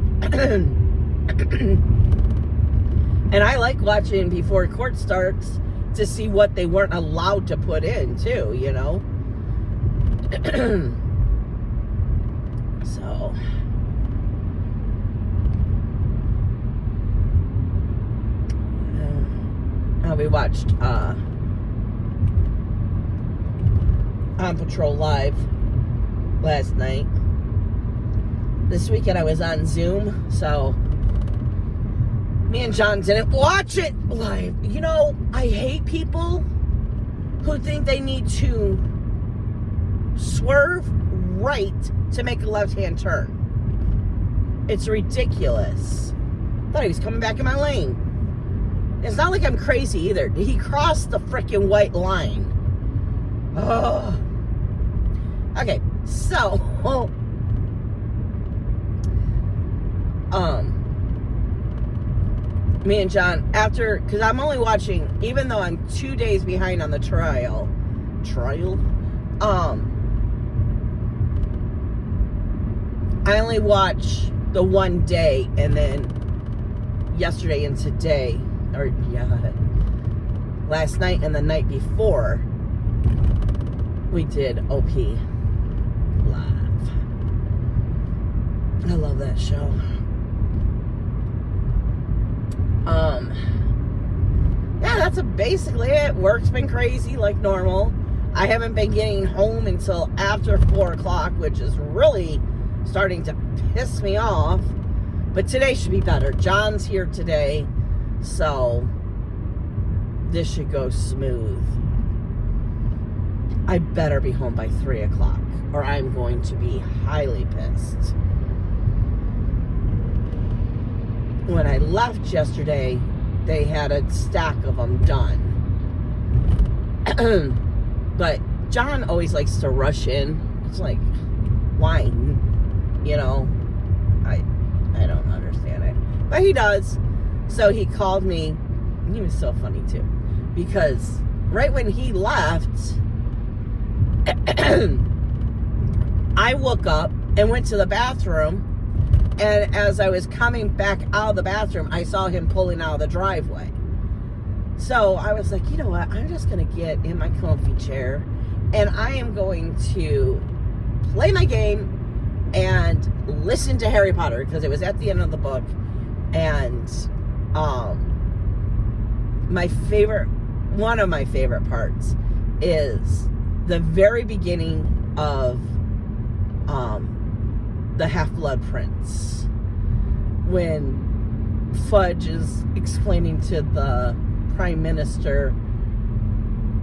Speaker 1: And I like watching before court starts to see what they weren't allowed to put in too, you know. So we watched On Patrol Live last night. This weekend I was on Zoom, so me and John didn't watch it live. You know, I hate people who think they need to swerve right to make a left-hand turn. It's ridiculous. I thought he was coming back in my lane. It's not like I'm crazy either. He crossed the freaking white line. Oh. Okay, so me and John, after, because I'm only watching, even though I'm 2 days behind on the trial, I only watch the one day, and then yesterday and today, or last night and the night before, we did OP Live. I love that show. Yeah, that's basically it. Work's been crazy like normal. I haven't been getting home until after 4 o'clock, which is really starting to piss me off. But today should be better. John's here today, so this should go smooth. I better be home by 3 o'clock, or I'm going to be highly pissed. When I left yesterday, they had a stack of them done. But John always likes to rush in. It's like, why? You know, I don't understand it. But he does. So he called me. He was so funny too. Because right when he left, I woke up and went to the bathroom. And as I was coming back out of the bathroom, I saw him pulling out of the driveway. So I was like, you know what? I'm just going to get in my comfy chair and I am going to play my game and listen to Harry Potter, because it was at the end of the book. And one of my favorite parts is the very beginning of the Half-Blood Prince, when Fudge is explaining to the Prime Minister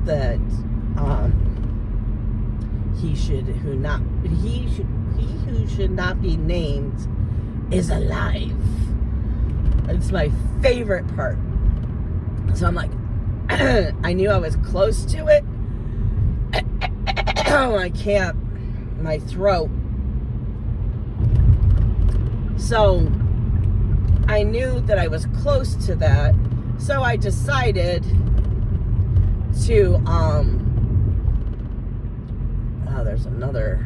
Speaker 1: that he who should not be named is alive. It's my favorite part. So I'm like, I knew I was close to it. I can't, my throat. So I knew that I was close to that. So I decided to, there's another,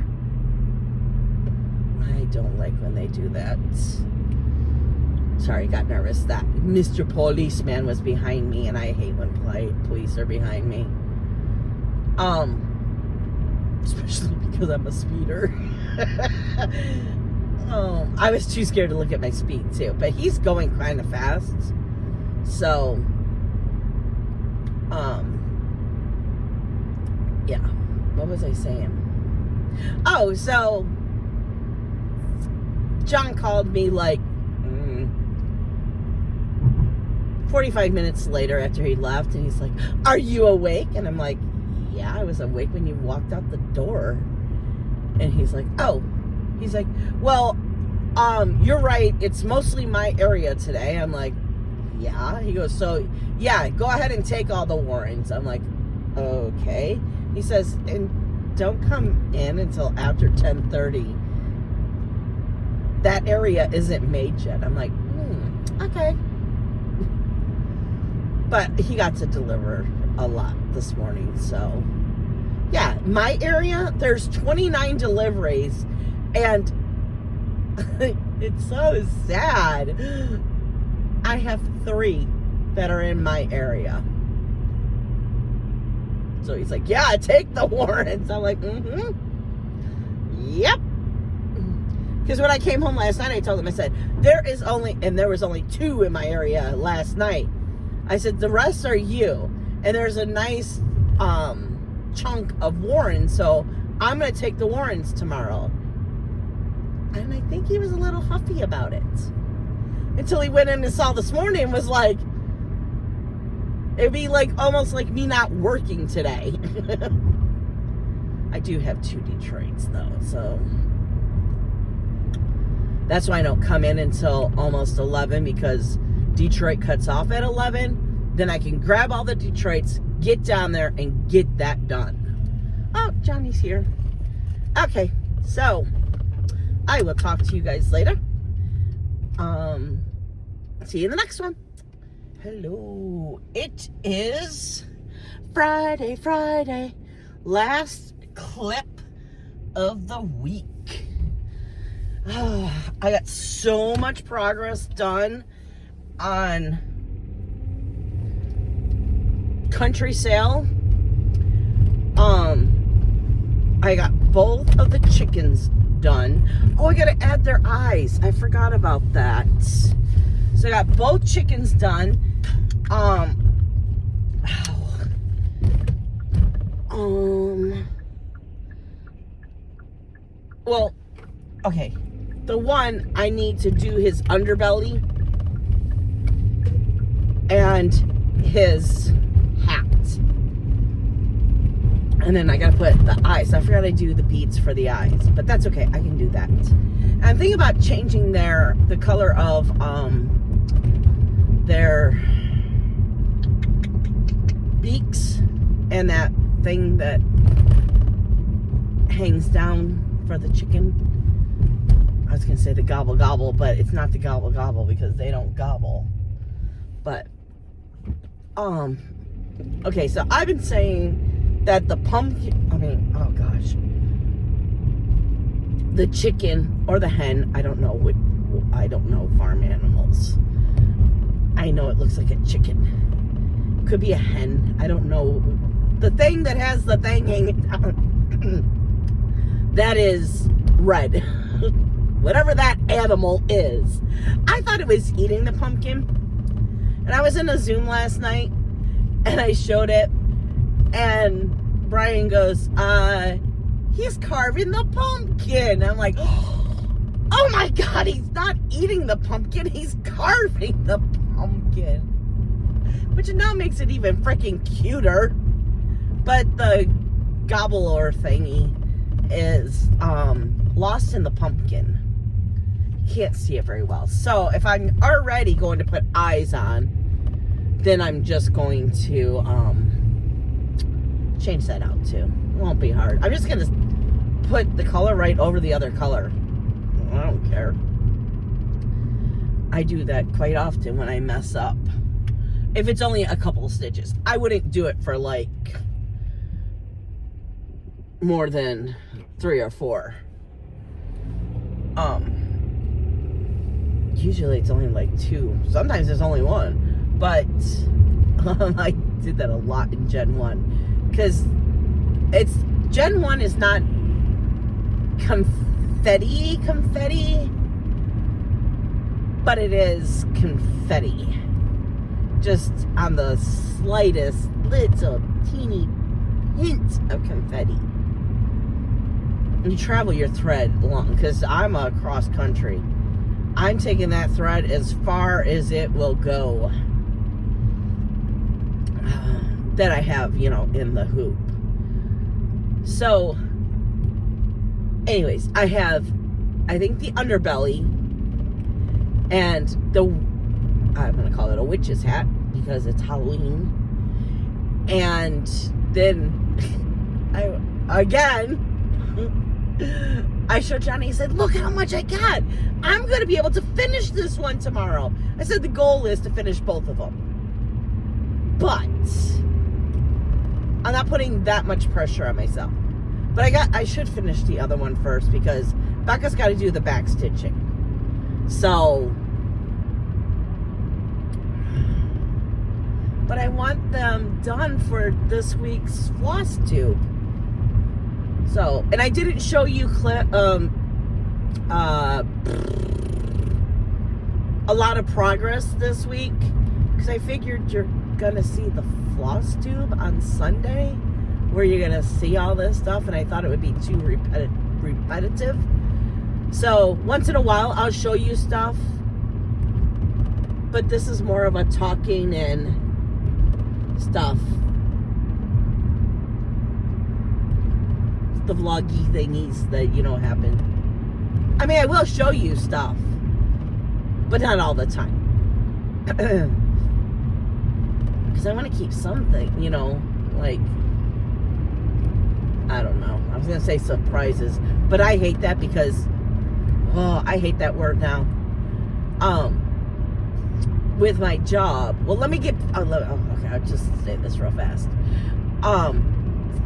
Speaker 1: I don't like when they do that. Sorry, got nervous. That Mr. Policeman was behind me, and I hate when police are behind me. Especially because I'm a speeder. I was too scared to look at my speed too, but he's going kind of fast. So, yeah. What was I saying? Oh, so John called me like 45 minutes later after he left, and he's like, "Are you awake?" And I'm like, "Yeah, I was awake when you walked out the door." And he's like, "Oh." He's like, "Well, you're right. It's mostly my area today." I'm like, "Yeah." He goes, "So, yeah, go ahead and take all the warrants." I'm like, "Okay." He says, "And don't come in until after 10:30. That area isn't made yet." I'm like, okay. But he got to deliver a lot this morning, so. Yeah, my area, there's 29 deliveries, and it's so sad. I have 3 that are in my area. So he's like, "Yeah, take the warrants." I'm like, yep. Because when I came home last night, I told him, I said, there was only 2 in my area last night. I said, the rest are you. And there's a nice chunk of Warren, so I'm going to take the Warrens tomorrow. And I think he was a little huffy about it. Until he went in and saw this morning and was like, it'd be like almost like me not working today. I do have 2 Detroits though, so that's why I don't come in until almost 11, because Detroit cuts off at 11. Then I can grab all the Detroits, get down there, and get that done. Oh, Johnny's here. Okay, so I will talk to you guys later. See you in the next one. Hello. It is Friday. Last clip of the week. I got so much progress done on country sale. I got both of the chickens done. Oh, I gotta add their eyes. I forgot about that. So I got both chickens done. Well, okay. The one, I need to do his underbelly and his hat. And then I gotta put the eyes. I forgot I do the beads for the eyes, but that's okay. I can do that. And I'm thinking about changing the color of their beaks and that thing that hangs down for the chicken. I was gonna say the gobble gobble, but it's not the gobble gobble because they don't gobble. But okay, so I've been saying that the the chicken or the hen, I don't know farm animals. I know it looks like a chicken. Could be a hen. I don't know. The thing that has the thing hanging down, that is red. Whatever that animal is. I thought it was eating the pumpkin. And I was in a Zoom last night and I showed it and Brian goes, he's carving the pumpkin. I'm like, oh my God, he's not eating the pumpkin, he's carving the pumpkin. Which now makes it even freaking cuter. But the gobbler thingy is lost in the pumpkin. Can't see it very well. So if I'm already going to put eyes on, then I'm just going to change that out too. It won't be hard. I'm just gonna put the color right over the other color. I don't care. I do that quite often when I mess up. If it's only a couple of stitches. I wouldn't do it for like more than 3 or 4. Usually it's only like 2. Sometimes there's only 1. But I did that a lot in Gen 1. Because Gen 1 is not confetti, but it is confetti. Just on the slightest little teeny hint of confetti. You travel your thread long, because I'm a cross country. I'm taking that thread as far as it will go that I have, in the hoop. So, anyways, I have, I think, the underbelly and I'm going to call it a witch's hat because it's Halloween. And then, I showed Johnny, he said, look how much I got. I'm going to be able to finish this one tomorrow. I said the goal is to finish both of them. But I'm not putting that much pressure on myself. But I should finish the other one first because Becca's got to do the back stitching. So, but I want them done for this week's Flosstube. So, and I didn't show you a lot of progress this week because I figured you're gonna see the Flosstube on Sunday where you're gonna see all this stuff, and I thought it would be too repetitive. So once in a while I'll show you stuff, but this is more of a talking and stuff, the vloggy thingies that happen. I mean, I will show you stuff, but not all the time. Because I want to keep something, like, I don't was going to say surprises, but I hate that because, oh, I hate that word now. With my job, well, let me get, okay, I'll just say this real fast.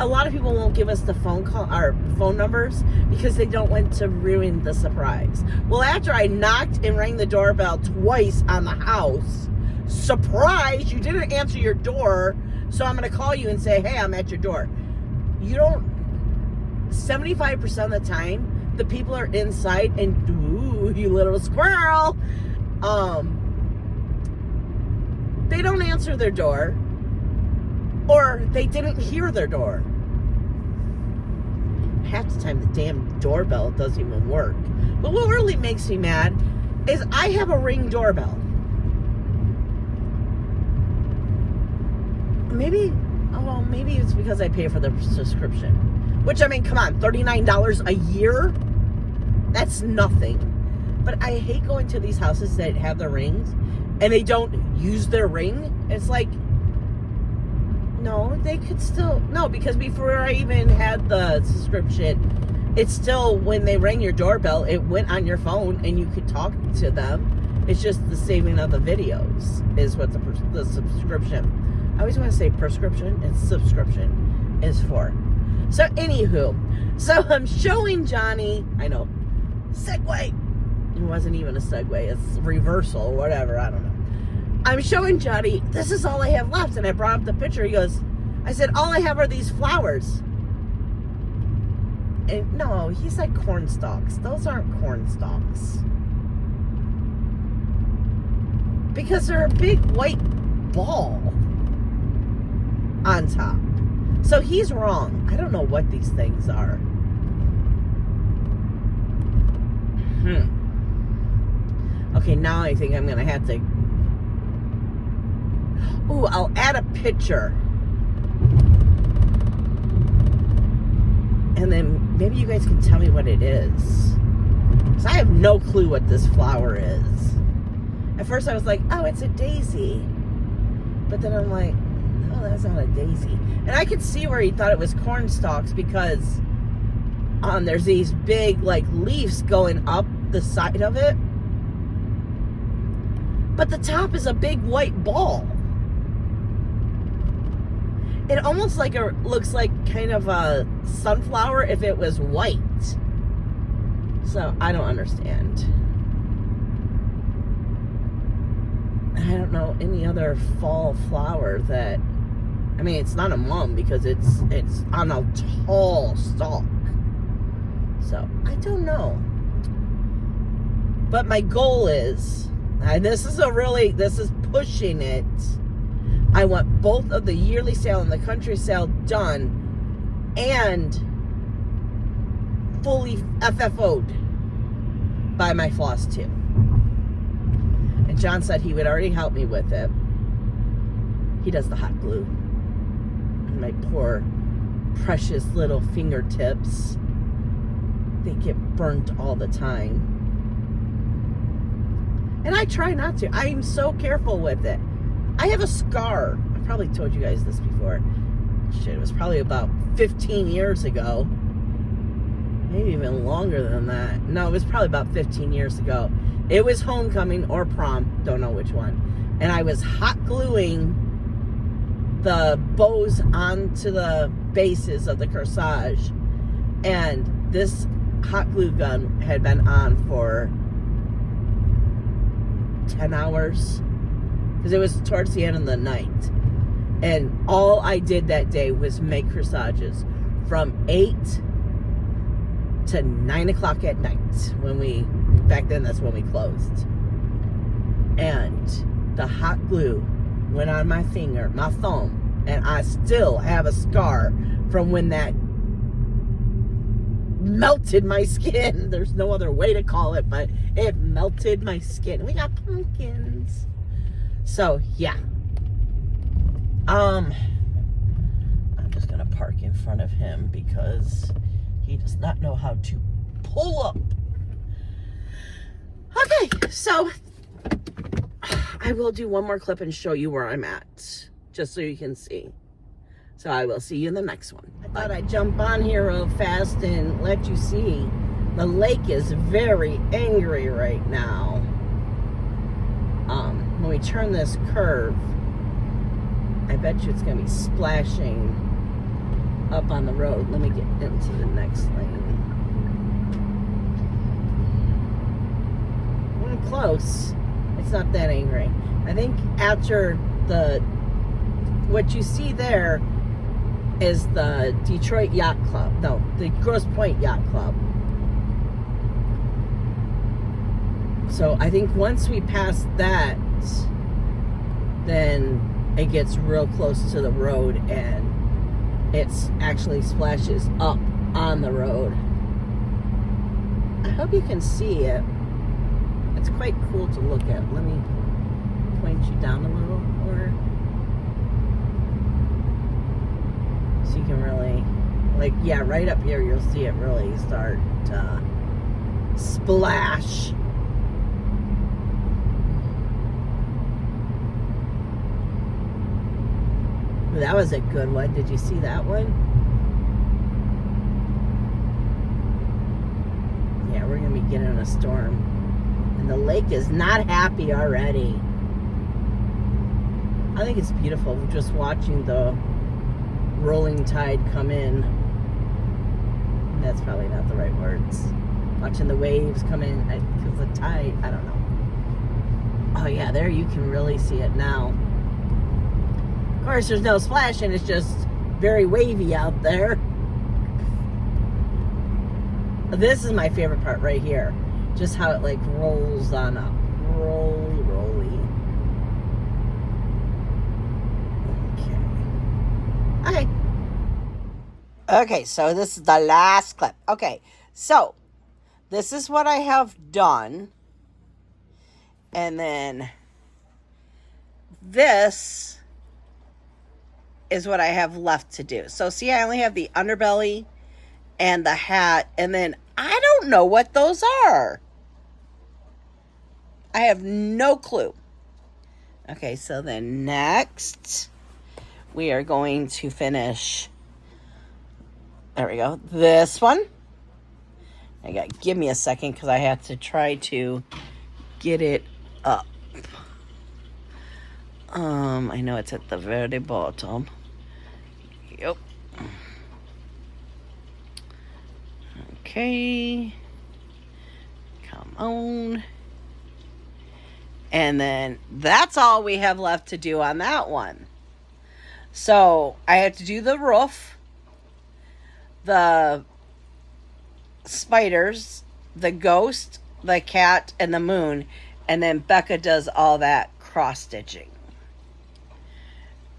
Speaker 1: A lot of people won't give us the phone numbers because they don't want to ruin the surprise. Well, after I knocked and rang the doorbell twice on the house, surprise, you didn't answer your door, so I'm going to call you and say, hey, I'm at your door. You don't, 75% of the time, the people are inside and, ooh, you little squirrel, they don't answer their door, or they didn't hear their door. Half the time, the damn doorbell doesn't even work. But what really makes me mad is I have a Ring doorbell. Maybe it's because I pay for the subscription. Which, I mean, come on, $39 a year? That's nothing. But I hate going to these houses that have the rings and they don't use their ring. It's like, no, they could still, no, because before I even had the subscription, it's still, when they rang your doorbell, it went on your phone and you could talk to them. It's just the saving of the videos is what the subscription, I always want to say prescription, it's subscription, is for. So, anywho, so I'm showing Johnny, I know, segue. It wasn't even a segue, it's reversal or whatever, I don't know. I'm showing Johnny, this is all I have left, and I brought up the picture. He goes, I said, all I have are these flowers. And no, he said corn stalks. Those aren't corn stalks. Because they're a big white ball on top. So he's wrong. I don't know what these things are. Okay, now I think I'm going to have to... Ooh, I'll add a picture. And then maybe you guys can tell me what it is. Because I have no clue what this flower is. At first I was like, oh, it's a daisy. But then I'm like, oh, that's not a daisy. And I could see where he thought it was corn stalks because there's these big, like, leaves going up the side of it. But the top is a big white ball. It almost like looks like kind of a sunflower if it was white. So, I don't understand. I don't know any other fall flower that... I mean, it's not a mum because it's on a tall stalk. So, I don't know. But my goal is... And this is pushing it. I want both of the yearly sale and the country sale done and fully FFO'd by my Flosstube. And John said he would already help me with it. He does the hot glue. And my poor, precious little fingertips, they get burnt all the time. And I try not to. I'm so careful with it. I have a scar. I probably told you guys this before. Shit, it was probably about 15 years ago. Maybe even longer than that. No, it was probably about 15 years ago. It was homecoming or prom. Don't know which one. And I was hot gluing the bows onto the bases of the corsage. And this hot glue gun had been on for 10 hours. Because it was towards the end of the night. And all I did that day was make corsages from 8 to 9 o'clock at night. Back then that's when we closed. And the hot glue went on my finger, my thumb. And I still have a scar from when that melted my skin. There's no other way to call it, but it melted my skin. We got pumpkins. So, yeah. I'm just going to park in front of him because he does not know how to pull up. Okay, so I will do one more clip and show you where I'm at, just so you can see. So I will see you in the next one. I thought I'd jump on here real fast and let you see. The lake is very angry right now. When we turn this curve, I bet you it's going to be splashing up on the road. Let me get into the next lane. Close. It's not that angry. I think after what you see there is the Detroit Yacht Club. No, the Grosse Pointe Yacht Club. So I think once we pass that, then it gets real close to the road and it actually splashes up on the road. I hope you can see it. It's quite cool to look at. Let me point you down a little more. So you can really, like, yeah, right up here you'll see it really start to splash. That was a good one. Did you see that one? Yeah, we're going to be getting a storm. And the lake is not happy already. I think it's beautiful just watching the rolling tide come in. That's probably not the right words. Watching the waves come in. Because the tide, I don't know. Oh yeah, there you can really see it now. Of course, there's no splashing. It's just very wavy out there. This is my favorite part right here. Just how it like rolls on up. Rolly. Okay. Okay, so this is the last clip. Okay, so this is what I have done. And then this is what I have left to do. So see, I only have the underbelly and the hat, and then I don't know what those are. I have no clue. Okay, so then next we are going to finish, there we go, this one. Give me a second because I have to try to get it up. I know it's at the very bottom. Yep. Okay. Come on. And then that's all we have left to do on that one. So I have to do the roof, the spiders, the ghost, the cat, and the moon. And then Becca does all that cross stitching.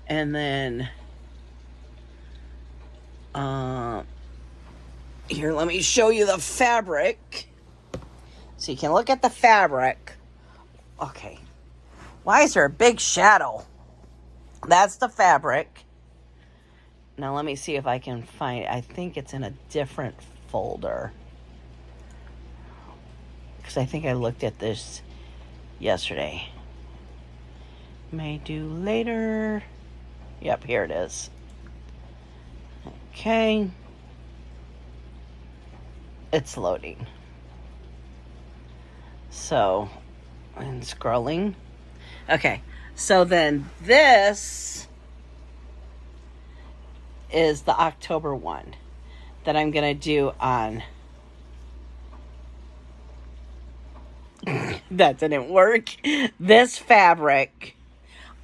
Speaker 1: And then here, let me show you the fabric so you can look at the fabric. Okay, why is there a big shadow? That's the fabric. Now let me see if I can find, I think it's in a different folder because I think I looked at this yesterday. May do later. Yep, here it is. Okay. It's loading. So, and scrolling. Okay, so then this is the October one that I'm going to do on. That didn't work. This fabric.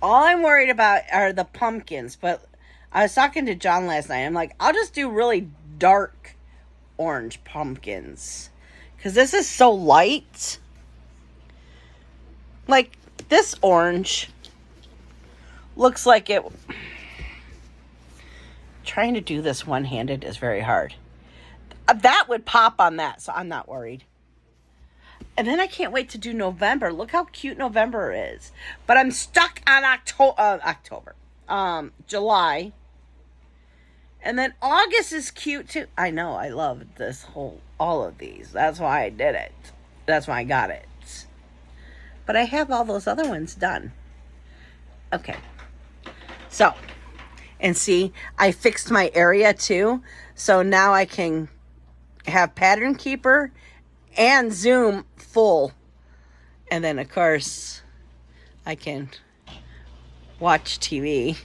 Speaker 1: All I'm worried about are the pumpkins, but I was talking to John last night. I'm like, I'll just do really dark orange pumpkins because this is so light. Like, this orange looks like it. Trying to do this one-handed is very hard. That would pop on that, so I'm not worried. And then I can't wait to do November. Look how cute November is. But I'm stuck on July. And then August is cute too. I know, I love all of these. That's why I did it. That's why I got it. But I have all those other ones done. Okay. So, And see, I fixed my area too. So now I can have Pattern Keeper and Zoom full. And then, of course, I can watch TV.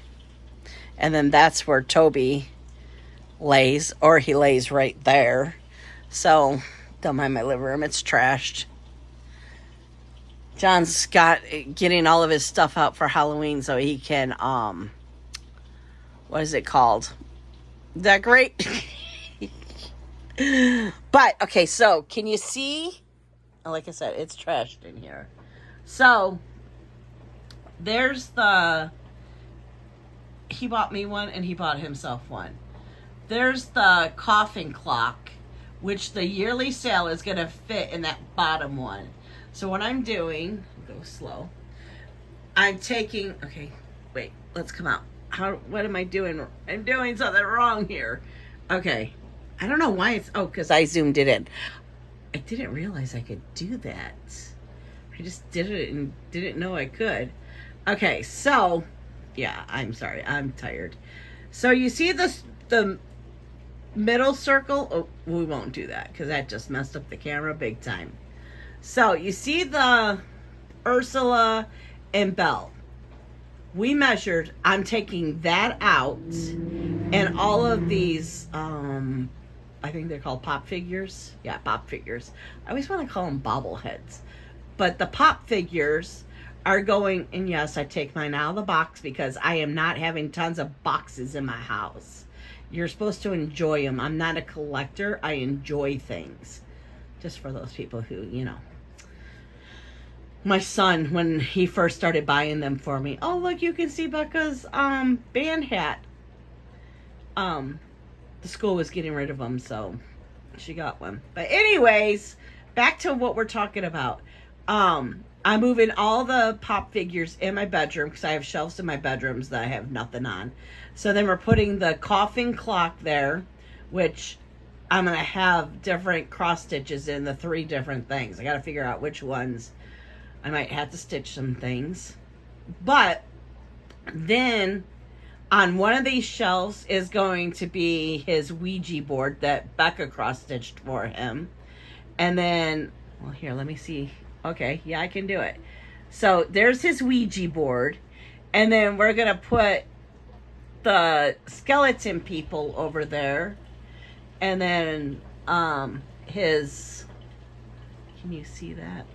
Speaker 1: And then that's where Toby lays, or he lays right there. So, don't mind my living room. It's trashed. John's getting all of his stuff out for Halloween so he can, what is it called? Decorate. But, okay, so can you see? Like I said, it's trashed in here. So, there's he bought me one and he bought himself one. There's the coffin clock, which the yearly sale is going to fit in that bottom one. So what I'm doing, go slow. I'm taking, okay, wait, let's come out. What am I doing? I'm doing something wrong here. Okay. I don't know why because I zoomed it in. I didn't realize I could do that. I just did it and didn't know I could. Okay, so, yeah, I'm sorry. I'm tired. So you see the middle circle? Oh, we won't do that because that just messed up the camera big time. So you see the Ursula and Belle. We measured. I'm taking that out, and all of these, I think they're called pop figures. Yeah, pop figures. I always want to call them bobbleheads, but the pop figures are going. And yes, I take mine out of the box because I am not having tons of boxes in my house. You're supposed to enjoy them. I'm not a collector. I enjoy things. Just for those people who, my son, when he first started buying them for me, oh, look, you can see Becca's band hat. The school was getting rid of them, so she got one. But anyways, back to what we're talking about. I'm moving all the pop figures in my bedroom because I have shelves in my bedrooms that I have nothing on. So then we're putting the coffin clock there, which I'm going to have different cross stitches in the 3 different things. I got to figure out which ones. I might have to stitch some things. But then on one of these shelves is going to be his Ouija board that Becca cross-stitched for him. And then, well, here, let me see. Okay, yeah, I can do it. So there's his Ouija board. And then we're going to put the skeleton people over there. And then his, can you see that?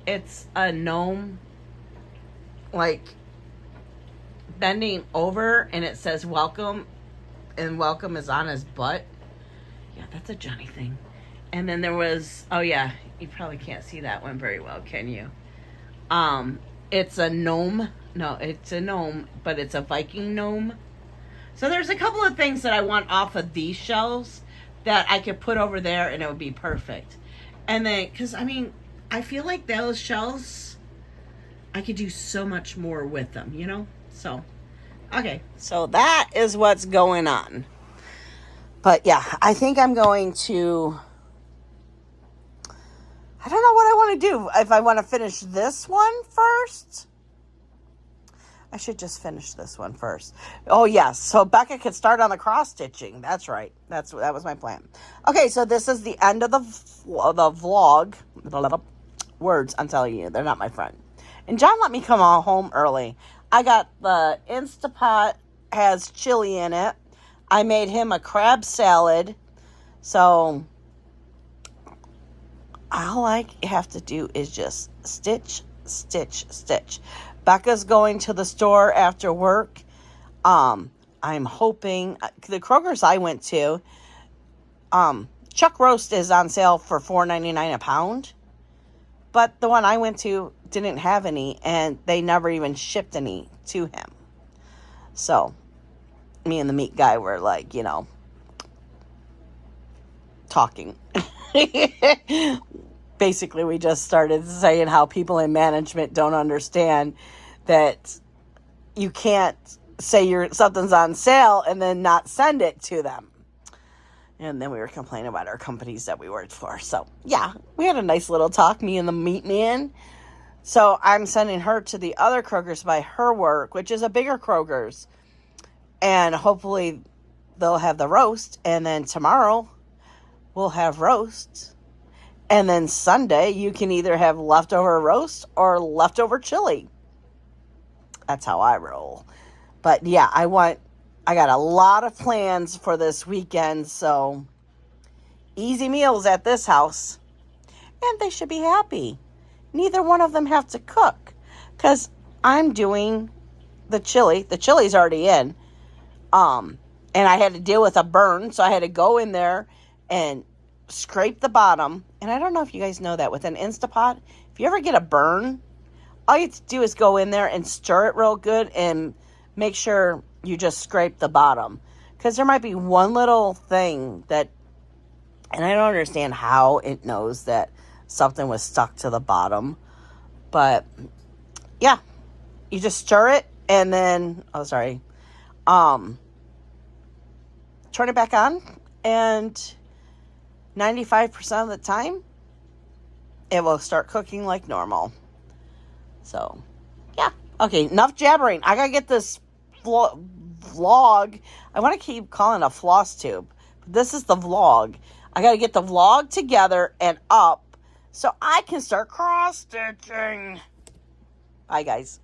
Speaker 1: It's a gnome, like, bending over, and it says welcome, and welcome is on his butt. Yeah, that's a Johnny thing. And then there was, oh yeah, you probably can't see that one very well, can you? It's a gnome. No, it's a gnome, but it's a Viking gnome. So there's a couple of things that I want off of these shelves that I could put over there, and it would be perfect. And then, because, I feel like those shelves, I could do so much more with them, So, okay. So that is what's going on. But yeah, I think I'm going to, I don't know what I want to do. If I want to finish this one first. I should just finish this one first. Oh, yes. So Becca could start on the cross stitching. That's right. That was my plan. Okay, so this is the end of the vlog. Words, I'm telling you, they're not my friend. And John let me come all home early. I got the Instapot, has chili in it. I made him a crab salad. So all I have to do is just stitch, stitch, stitch. Becca's going to the store after work. I'm hoping, the Kroger's I went to, chuck roast is on sale for $4.99 a pound. But the one I went to didn't have any, and they never even shipped any to him. So, me and the meat guy were like, talking. Basically, we just started saying how people in management don't understand that you can't say something's on sale and then not send it to them. And then we were complaining about our companies that we worked for. So, yeah, we had a nice little talk, me and the meat man. So, I'm sending her to the other Kroger's by her work, which is a bigger Kroger's. And hopefully they'll have the roast. And then tomorrow we'll have roast. And then Sunday you can either have leftover roast or leftover chili. That's how I roll. But yeah, I got a lot of plans for this weekend. So easy meals at this house. And they should be happy. Neither one of them have to cook. Because I'm doing the chili. The chili's already in. And I had to deal with a burn. So I had to go in there and scrape the bottom. And I don't know if you guys know that. With an Instapot, if you ever get a burn, all you have to do is go in there and stir it real good. And make sure you just scrape the bottom. Because there might be one little thing that... And I don't understand how it knows that something was stuck to the bottom. But, yeah. You just stir it and then... Oh, sorry. Turn it back on. And 95% of the time, it will start cooking like normal. So, yeah. Okay, enough jabbering. I gotta get this vlog. I want to keep calling it a Flosstube. But this is the vlog. I got to get the vlog together and up so I can start cross-stitching. Bye, guys.